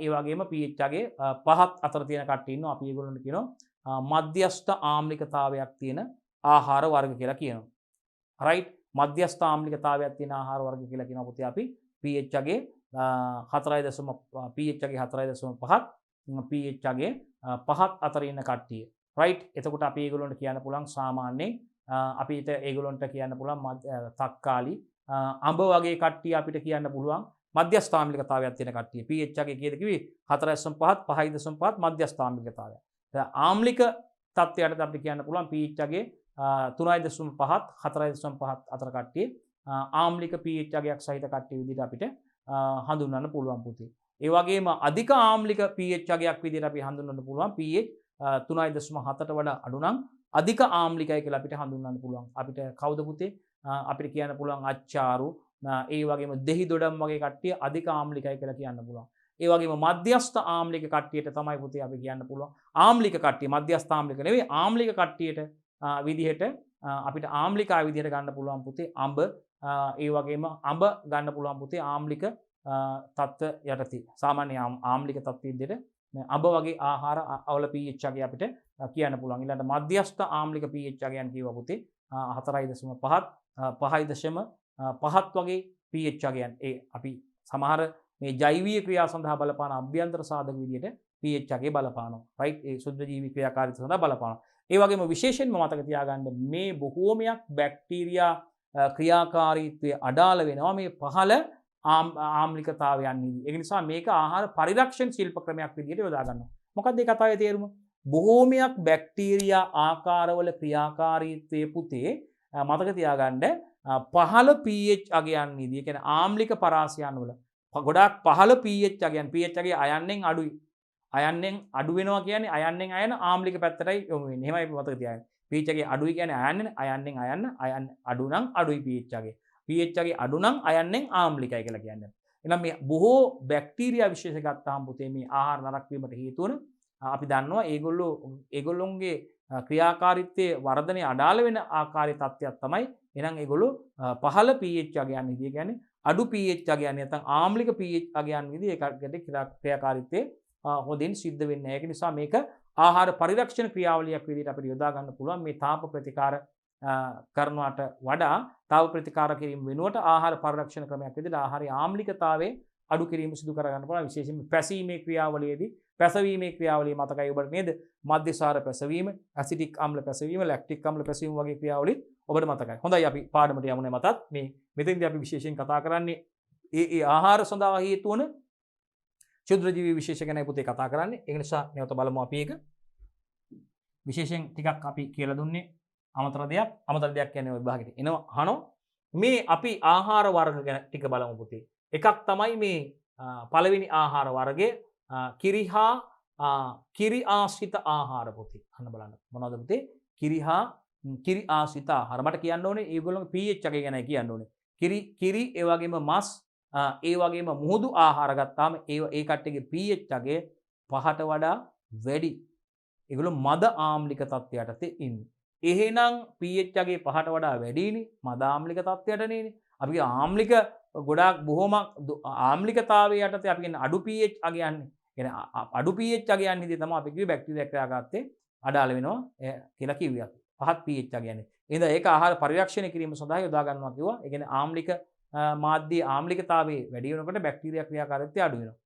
A: ඒ වගේම pH අගය 5ත් අතර තියෙන කට්ටිය ඉන්නවා. අපි ඒගොල්ලන්ට කියනවා මධ්‍යස්ථ ආම්ලිකතාවයක් තියෙන ආහාර වර්ග කියලා කියනවා. රයිට් මධ්‍යස්ථ ආම්ලිකතාවයක් තියෙන ආහාර වර්ග කියලා කියනවා පුතේ අපි pH අගය 4.5 pH අගය 4.5ත් pH අගය 5ත් අතර ඉන්න කට්ටිය. රයිට් එතකොට අපි ඒගොල්ලන්ට කියන්න පුළුවන් සාමාන්‍යයෙන් අපිට ඒගොල්ලන්ට කියන්න පුළුවන් තක්කාලි අඹ වගේ කට්ටිය අපිට කියන්න පුළුවන් මධ්‍යස්ථ ආම්ලිකතාවයක් තියෙන කට්ටිය. pH අගය කීයද කිව්වේ 4.5ත් 5.5ත් මධ්‍යස්ථ ආම්ලිකතාවය. ආම්ලික තත්ත්වයට අපිට කියන්න පුළුවන් pH අගය 3.5ත් 4.5ත් අතර කට්ටිය ආම්ලික pH අගයක් සහිත කට්ටිය විදිහට අපිට හඳුන්වන්න පුළුවන් පුතේ. ඒ වගේම අධික ආම්ලික pH අගයක් විදිහට අපි හඳුන්වන්න පුළුවන් pH 3.7ට වඩා අඩු නම් අධික ආම්ලිකයි කියලා අපිට හඳුන්වන්න පුළුවන්. අපිට කවුද පුතේ? අපිට කියන්න පුළුවන් අච්චාරු ඒ වගේම දෙහි දොඩම් වගේ කට්ටිය අධික ආම්ලිකයි කියලා කියන්න පුළුවන්. ඒ වගේම මධ්‍යස්ථ ආම්ලික කට්ටියට තමයි පුතේ අපි කියන්න පුළුවන්. ආම්ලික කට්ටිය මධ්‍යස්ථ ආම්ලික නෙවෙයි ආම්ලික කට්ටියට විදිහට අපිට ආම්ලිකා විදිහට ගන්න පුළුවන් පුතේ අඹ ඒ වගේම අඹ ගන්න පුළුවන් පුතේ ආම්ලික තත්ත්ව යටතේ. සාමාන්‍ය ආම්ලික තත්ත්ව විදිහට අඹ වගේ ආහාර වල pH අගය අපිට කියන්න පුළුවන්. ඊළඟට මධ්‍යස්ථ ආම්ලික pH අගයන් කියව පුතේ 4.5ත් 5.5ත් වගේ pH අගයන් ඒ අපි සමහර මේ ජෛවීය ක්‍රියා සඳහා බලපාන අභ්‍යන්තර සාධක විදිහට pH අගය බලපානවා. රයිට් ඒ ශුද්ධ ජීවි ක්‍රියාකාරීත්වය සඳහා බලපානවා. ඒ වගේම විශේෂයෙන්ම මතක තියාගන්න මේ බොහෝමයක් බැක්ටීරියා ක්‍රියාකාරීත්වයේ අඩාල වෙනවා මේ පහළ ආම්ලිකතාවයන්හිදී. ඒ නිසා මේක ආහාර පරිරක්ෂණ ශිල්ප ක්‍රමයක් විදිහට යොදා ගන්නවා. මොකක්ද මේ කතාවේ තේරුම? බොහෝමයක් බැක්ටීරියා ආකාරවල ක්‍රියාකාරීත්වයේ පුතේ මතක තියාගන්න පහළ pH අගයන්හිදී ඒ කියන්නේ ආම්ලික පරාසයන් වල ගොඩාක් පහළ pH අගයන් pH අගය අයන්නෙන් අඩුයි. අයන්නෙන් අඩු වෙනවා කියන්නේ අයන්නෙන් අයන ආම්ලික පැත්තටයි යොමු වෙන්නේ. එහෙමයි මතක තියාගන්න. pH අගය අඩුයි කියන්නේ අයන්නෙන් අයන්න අඩු නම් අඩුයි pH අගය. pH අගය අඩු නම් අයන්නෙන් ආම්ලිකයි කියලා කියන්නේ. එහෙනම් මේ බොහෝ බැක්ටීරියා විශේෂ ගත්තාම පුතේ මේ ආහාර නරක වීමට හේතු වන අපි දන්නවා ඒගොල්ලොන්ගේ ක්‍රියාකාරීත්වයේ වර්ධනය අඩාල වෙන ආකාරයේ තත්ත්වයක් තමයි. එහෙනම් ඒගොල්ලෝ පහළ pH අගයන් විදිය කියන්නේ අඩු pH අගයන් නැත්නම් ආම්ලික pH අගයන් විදිය ඒකට ක්‍රියාකාරීත්වයේ හොඳින් සිද්ධ වෙන්නේ නැහැ. ඒක නිසා මේක ආහාර පරිරක්ෂණ ක්‍රියාවලියක් විදිහට අපිට යොදා ගන්න පුළුවන්. මේ තාප ප්‍රතිකාර කරනවට වඩා තාප ප්‍රතිකාර කිරීම වෙනුවට ආහාර පරිරක්ෂණ ක්‍රමයක් විදිහට ආහාරයේ ආම්ලිකතාවයේ අඩු කිරීම සිදු කර ගන්න පුළුවන්. විශේෂයෙන්ම පැසීමේ ක්‍රියාවලියේදී පැසවීමේ ක්‍රියාවලිය මතකයි ඔබට නේද? මධ්‍යසාර පැසවීම, ඇසිටික් අම්ල පැසවීම, ලැක්ටික් අම්ල පැසවීම වගේ ක්‍රියාවලි ඔබට මතකයි. හොඳයි අපි පාඩමට යමු නේ මතත්. මේ මෙතෙන්දී අපි විශේෂයෙන් කතා කරන්නේ ඒ ආහාර සඳහා හේතු වන ක්ෂුද්‍රජීවී විශේෂ ගැන පුතේ කතා කරන්නේ. ඒ නිසා නැවත බලමු අපි ඒක. විශේෂයෙන් ටිකක් අපි කියලා දුන්නේ අමතර දෙයක් කියන්නේ විභාගෙට එනවා අහනවා. මේ අපි ආහාර වර්ග ගැන ටික බලමු පුතේ. එකක් තමයි මේ පළවෙනි ආහාර වර්ගය කිරි හා කිරි ආශ්‍රිත ආහාර පුතේ. අන්න බලන්න. මොනවද පුතේ? කිරි ආශ්‍රිත ආහාර. මට කියන්න ඕනේ ඒගොල්ලෝගේ pH අගය ගැනයි කියන්න ඕනේ. කිරි ඒ වගේම මස් ඒ වගේම මුහුදු ආහාර ගත්තාම ඒ කට්ටියගේ pH අගය 5ට වඩා වැඩි. ඒගොල්ලෝ මද ආම්ලික තත්ත්වයටත් ඉන්නේ. එහෙනම් pH අගය 5ට වඩා වැඩිනේ මද ආම්ලික තත්ත්වයටනේ. අපි ආම්ලික ගොඩාක් බොහොම ආම්ලිකතාවයේ යටතේ අපි කියන්නේ අඩු pH අගයන්නේ. කියන්නේ අඩු pH අගයන්හිදී තමයි අපි කිව්වේ බැක්ටීරියා ක්‍රියාකාරීත්වයේ අඩාල වෙනවා කියලා කිව්වේ අපි. පහත් pH අගයන්නේ. එහෙනම් ඒක ආහාර පරිරක්ෂණය කිරීම සඳහා යොදා ගන්නවා කිව්වා. ඒ කියන්නේ ආම්ලික මාධ්‍යයේ ආම්ලිකතාවයේ වැඩි වෙනකොට බැක්ටීරියා ක්‍රියාකාරීත්වය අඩු වෙනවා.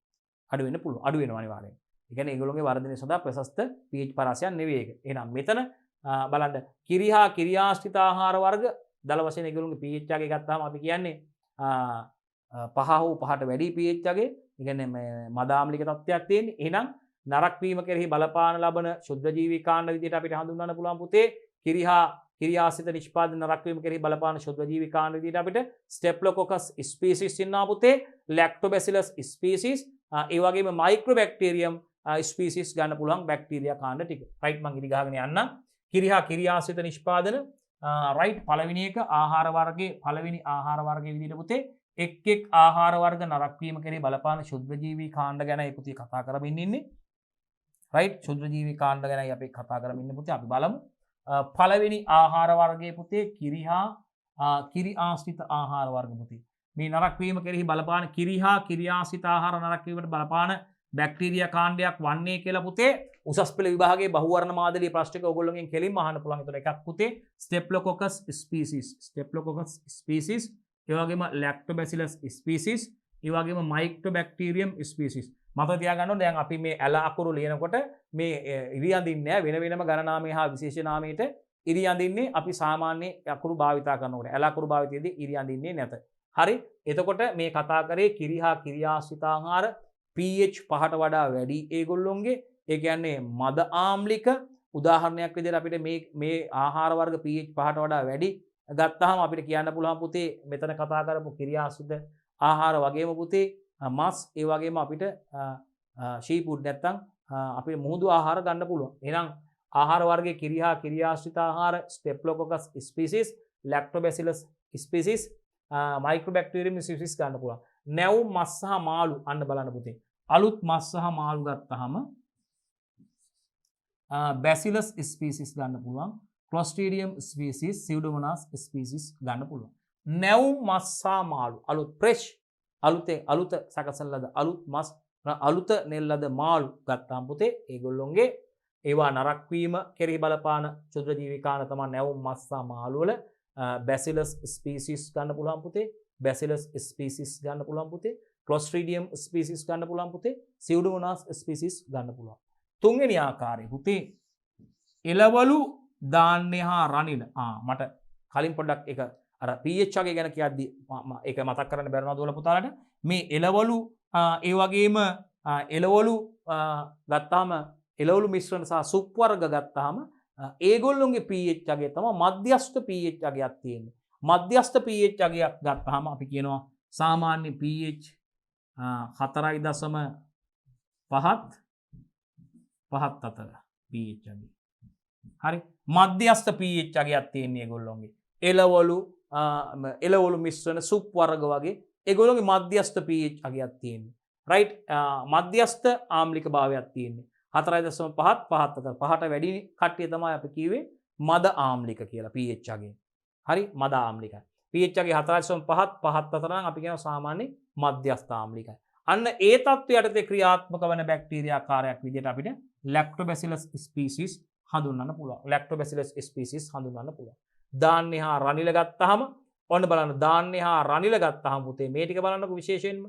A: අඩු වෙන්න පුළුවන්. අඩු වෙනවා අනිවාර්යෙන්. ඒ කියන්නේ ඒගොල්ලෝගේ වර්ධනය සඳහා ප්‍රශස්ත pH පරාසයන් නෙවෙයි ඒක. එහෙනම් මෙතන බලන්න කිරි හා කිරි ආශ්‍රිත ආහාර වර්ග දල වශයෙන් ඒගොල්ලෝගේ pH අගය ගත්තාම අපි කියන්නේ 5 හෝ 5ට වැඩි pH අගය. ඒ කියන්නේ මද ආම්ලික තත්ත්වයක් තියෙන්නේ. එහෙනම් නරක වීම කෙරෙහි බලපාන ලබන ශුද්ධ ජීවී කාණ්ඩ විදිහට අපිට හඳුන්වන්න පුළුවන් පුතේ කිරි හා කිරි ආශ්‍රිත නිෂ්පාදන නරක වීම කෙරෙහි බලපාන ශුද්ධ ජීවී කාණ්ඩ විදිහට අපිට ස්ටෙප්ලොකොකස් ස්පීසිස් ඉන්නවා පුතේ, ලැක්ටෝබැසිලස් ස්පීසිස්, ඒ වගේම මයික්‍රෝබැක්ටීරියම් ස්පීසිස් ගන්න පුළුවන් බැක්ටීරියා කාණ්ඩ ටික. රයිට් මං ඉරි ගහගෙන යන්නම්. කිරි හා කිරි ආශ්‍රිත නිෂ්පාදන රයිට් පළවෙනි එක ආහාර වර්ගයේ පළවෙනි ආහාර වර්ගයේ විදිහට පුතේ එක් ආහාර වර්ග නරක වීම කෙරෙහි බලපාන ශුද්ධ ජීවී කාණ්ඩ ගැනයි පුතේ කතා කරමින් ඉන්නේ. රයිට් ශුද්ධ ජීවී කාණ්ඩ ගැනයි අපි කතා කරමින් ඉන්නේ පුතේ. අපි බලමු. පළවෙනි ආහාර වර්ගයේ පුතේ කිරි හා කිරි ආශ්‍රිත ආහාර වර්ග පුතේ. මේ නරක වීම කෙරෙහි බලපාන කිරි හා කිරි ආශ්‍රිත ආහාර නරක වීමට බලපාන බැක්ටීරියා කාණ්ඩයක් වන්නේ කියලා පුතේ උසස් පෙළ විභාගයේ බහුවර්ණ මාදලී ප්‍රශ්නක ඔයගොල්ලෝගෙන් කෙලින්ම අහන්න පුළුවන්. ඒතර එකක් පුතේ ස්ටෙප්ලොකොකස් ස්පීසිස්, ස්ටෙප්ලොකොකස් ස්පීසිස්, ඒ වගේම ලැක්ටෝබැසිලස් ස්පීසිස්, ඒ වගේම මයික්‍රෝබැක්ටීරියම් ස්පීසිස්. මතක තියාගන්න ඕනේ දැන් අපි මේ ඇල අකුරු ලියනකොට මේ ඉරි අඳින්නේ වෙන වෙනම ගණ නාමය හා විශේෂ නාමයට ඉරි අඳින්නේ අපි සාමාන්‍ය අකුරු භාවිතා කරනකොට ඇල අකුරු භාවිතයේදී ඉරි අඳින්නේ නැත. හරි. එතකොට මේ කතා කරේ කිරි හා කිරි ආශ්‍රිත ආහාර pH 5ට වඩා වැඩි ඒගොල්ලොන්ගේ. ඒ කියන්නේ මද ආම්ලික උදාහරණයක් විදිහට අපිට මේ ආහාර වර්ග pH 5ට වඩා වැඩි ගත්තාම අපිට කියන්න පුළුවන් පුතේ මෙතන කතා කරපු කිරි ආශ්‍රිත ආහාර වගේම පුතේ මස් ඒ වගේම අපිට ෂීෆුඩ් නැත්තම් අපිට මුහුදු ආහාර ගන්න පුළුවන්. එහෙනම් ආහාර වර්ගයේ කිරි හා කිරි ආශ්‍රිත ආහාර ස්ටෙප්ලොකොකස් ස්පීසිස්, ලැක්ටෝබැසිලස් ස්පීසිස්, මයික්‍රෝබැක්ටීරියම් ස්පීසිස් ගන්න පුළුවන්. නැවුම් මස් සහ මාළු අන්න බලන්න පුතේ. අලුත් මස් සහ මාළු ගත්තාම බැසිලස් ස්පීසිස් ගන්න පුළුවන්. ක්ලොස්ට්‍රීඩියම් ස්පීසිස්, සියුඩෝමොනාස් ස්පීසිස් ගන්න පුළුවන්. නැවුම් මස් සහ මාළු අලුත් ෆ්‍රෙෂ් අලුත සකසන ලද අලුත් මස් අලුත නෙල් ලද මාළු ගත්තාම පුතේ ඒගොල්ලොන්ගේ ඒවා නරක වීම කෙරෙහි බලපාන ක්ෂුද්‍ර ජීවී කාණ්ඩ තමයි නැවුම් මස් සහ මාළු වල බැසිලස් ස්පීසිස් ගන්න පුළුවන් පුතේ. බැසිලස් ස්පීසිස් ගන්න පුළුවන් පුතේ. ක්ලොස්ට්‍රීඩියම් ස්පීසිස් ගන්න පුළුවන් පුතේ. සියුඩෝමෝනාස් ස්පීසිස් ගන්න පුළුවන්. තුන්වෙනි ආකාරය පුතේ එළවලු ධාන්‍ය හා රනිල. මට කලින් පොඩ්ඩක් ඒක අර pH වගේ ගැන කියද්දි ඒක මතක් කරන්න බැරි වුණා දුවල පුතාලට. මේ එළවලු ඒ වගේම එළවලු ගත්තාම එළවලු මිශ්‍රණ සහ සුප් වර්ග ගත්තාම ඒගොල්ලොන්ගේ pH අගය තමයි මධ්‍යස්ථ pH අගයක් තියෙන්නේ. මධ්‍යස්ථ pH අගයක් ගත්තාම අපි කියනවා සාමාන්‍ය pH 4.5 පහත් අතර pH අගය. හරි මධ්‍යස්ථ pH අගයක් තියෙන්නේ ඒගොල්ලොන්ගේ. එළවලු මිශ්‍රණ සුප් වර්ග වගේ ඒගොල්ලොන්ගේ මධ්‍යස්ථ pH අගයක් තියෙන්නේ. රයිට් මධ්‍යස්ථ ආම්ලික භාවයක් තියෙන්නේ. 4.5 පහත් අතර. පහට වැඩි කට්ටිය තමයි අපි කිව්වේ මද ආම්ලික කියලා pH අගය. හරි මද ආම්ලිකයි. pH අගය 4.5 පහත් අතර නම් අපි කියනවා සාමාන්‍ය මධ්‍යස්ථ ආම්ලිකයි. අන්න ඒ තත්ත්වයට ක්‍රියාත්මක වන බැක්ටීරියා ආකාරයක් විදිහට අපිට ලැක්ටෝබැසිලස් ස්පීසිස් හඳුන්වන්න පුළුවන්. ලැක්ටෝබැසිලස් ස්පීසිස් හඳුන්වන්න පුළුවන්. ධාන්‍ය හා රනිල ගත්තාම ඔන්න බලන්න ධාන්‍ය හා රනිල ගත්තාම පුතේ මේ ටික බලන්නකො විශේෂයෙන්ම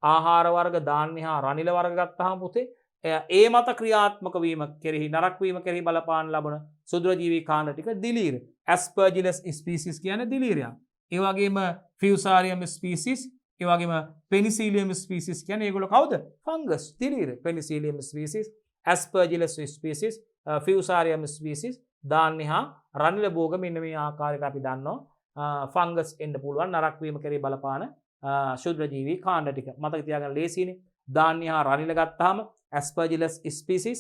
A: ආහාර වර්ග ධාන්‍ය හා රනිල වර්ග ගත්තාම පුතේ ඒ මත ක්‍රියාත්මක වීම කෙරෙහි නරක වීම කෙරෙහි බලපාන ලබන සුදුරජීවී කාණ්ඩ ටික දිලීර. ඇස්පර්ජිලස් ස්පීසිස් කියන්නේ දිලීරයක්. ඒ වගේම ෆියුසාරියම් ස්පීසිස්, ඒ වගේම පෙනිසිලියම් ස්පීසිස් කියන්නේ ඒගොල්ලෝ කවුද? ෆංගස් දිලීර. පෙනිසිලියම් ස්පීසිස්, ඇස්පර්ජිලස් ස්පීසිස්, ෆියුසාරියම් ස්පීසිස්, ධාන්‍ය හා රනිල භෝග මෙන්න මේ ආකාරයට අපි දන්නවා ෆංගස් එන්න පුළුවන් නරක වීම කෙරෙහි බලපාන ශුද්‍රජීවී කාණ්ඩ ටික. මතක තියාගන්න ලේසියිනේ. ධාන්‍ය හා රනිල ගත්තාම ඇස්පර්ජිලස් ස්පීසිස්,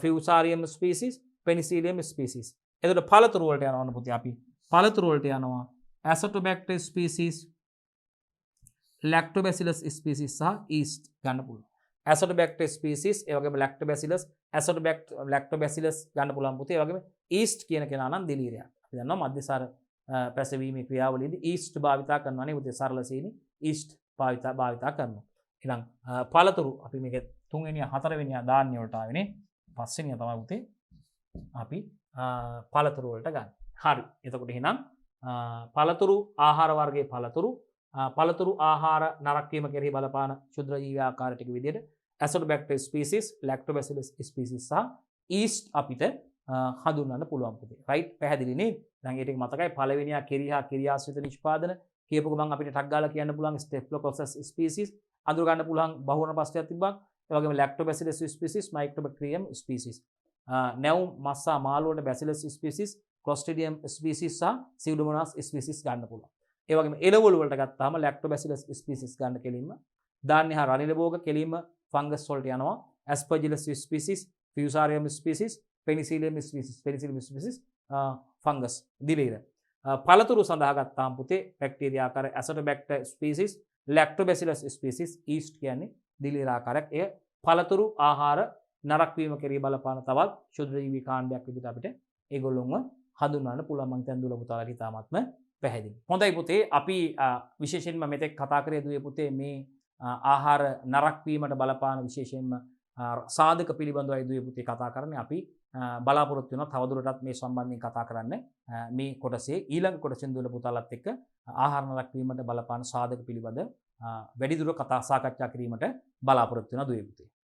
A: ෆියුසාරියම් ස්පීසිස්, පෙනිසිලියම් ස්පීසිස්. එතකොට පළතුරු වලට යනවා නේ පුතේ අපි. පළතුරු වලට යනවා ඇසටෝබැක්ටර් ස්පීසිස්, ලැක්ටෝබැසිලස් ස්පීසිස් සහ ඊස්ට් ගන්න පුළුවන්. ඇසටෝබැක්ටර් ස්පීසිස් ඒ වගේම ලැක්ටෝබැසිලස්, ලැක්ටෝබැසිලස් ගන්න පුළුවන් පුතේ. ඒ වගේම ඊස්ට් කියන කෙනා නම් දිලීරයක්. අපි දන්නවා මධ්‍යසාර පැසවීමේ ක්‍රියාවලියේදී ඊස්ට් භාවිතා කරනවා නේ පුතේ. සරල සීනි ඊස්ට් භාවිතා කරනවා. එහෙනම් පළතුරු අපි මේක තුන්වෙනිය හතරවෙනිය ධාන්‍ය වලට ආවෙනේ. පස්වෙනිය තමයි පුතේ අපි පළතුරු වලට ගන්න. හරි. එතකොට එහෙනම් පළතුරු ආහාර වර්ගයේ පළතුරු ආහාර නරක වීම කෙරෙහි බලපාන ක්ෂුද්‍ර ජීවී ආකාර ටික විදිහට ඇසටෝබැක්ටර් ස්පීසිස්, ලැක්ටෝබැසිලස් ස්පීසිස් සහ ඊස්ට් අපිට හඳුන්වන්න පුළුවන් පුතේ. රයිට් පැහැදිලි නේද? දැන් ඒ ටික මතකයි. පළවෙනියා කිරිහා කිරියාශ්‍රිත නිෂ්පාදන කියපු ගමන් අපිට ටක් ගාලා කියන්න පුළුවන් ස්ටෙෆ්ලෝකොකස් ස්පීසිස් අඳුර ගන්න පුළුවන් බහුවර්ණ ප්‍රශ්නයක් තිබ්බා. ඒ වගේම ලැක්ටෝබැසිලස් ස්පීසිස්, මයික්‍රෝබැක්ටීරියම් ස්පීසිස්. නැවුම් මස්සා මාළු වලට බැසිලස් ස්පීසිස්, ක්ලොස්ට්‍රීඩියම් ස්පීසිස් සහ සියුඩෝමෝනාස් ස්පීසිස් ගන්න පුළුවන්. ඒ වගේම එළවලු වලට ගත්තාම ලැක්ටෝබැසිලස් ස්පීසිස් ගන්න කෙලින්ම ධාන්‍ය හා රනිල භෝග කෙලින්ම ෆංගස් වලට යනවා. ඇස්පර්ජිලස් ස්පීසිස්, ෆියුසාරියම් ස්පීසිස්, පෙනිසිලියම් ස්පීසිස් ෆංගස් දිලීර. පළතුරු සඳහා ගත්තාම පුතේ බැක්ටීරියා ආකාර ඇසටෝබැක්ටර් ස්පීසිස්, ලැක්ටෝබැසිලස් ස්පීසිස්, ඊස්ට් කියන්නේ දිලීර ආකාරයක්. එය පළතුරු ආහාර නරක වීම කෙරෙහි බලපාන තවත් ක්ෂුද්‍රජීවී කාණ්ඩයක් විදිහට අපිට ඒගොල්ලොන්ව හඳුන්වන්න පුළුවන්. මම හිතන්නේ දුල පුතාලාට ඉතාමත්ම පැහැදිලි. හොඳයි පුතේ අපි විශේෂයෙන්ම මෙතෙක් කතා කරේ දුවේ පුතේ මේ ආහාර නරක වීමට බලපාන විශේෂයෙන්ම සාධක පිළිබඳවයි දුවේ පුතේ කතා කරන්නේ. අපි බලාපොරොත්තු වෙනවා තවදුරටත් මේ සම්බන්ධයෙන් කතා කරන්න මේ කොටසේ ඊළඟ කොටසෙන් දුල පුතාලත් එක්ක ආහාර නරක වීමට බලපාන සාධක පිළිබඳ වැඩිදුර කතා සාකච්ඡා කිරීමට බලාපොරොත්තු වෙනවා දුවේ පුතේ.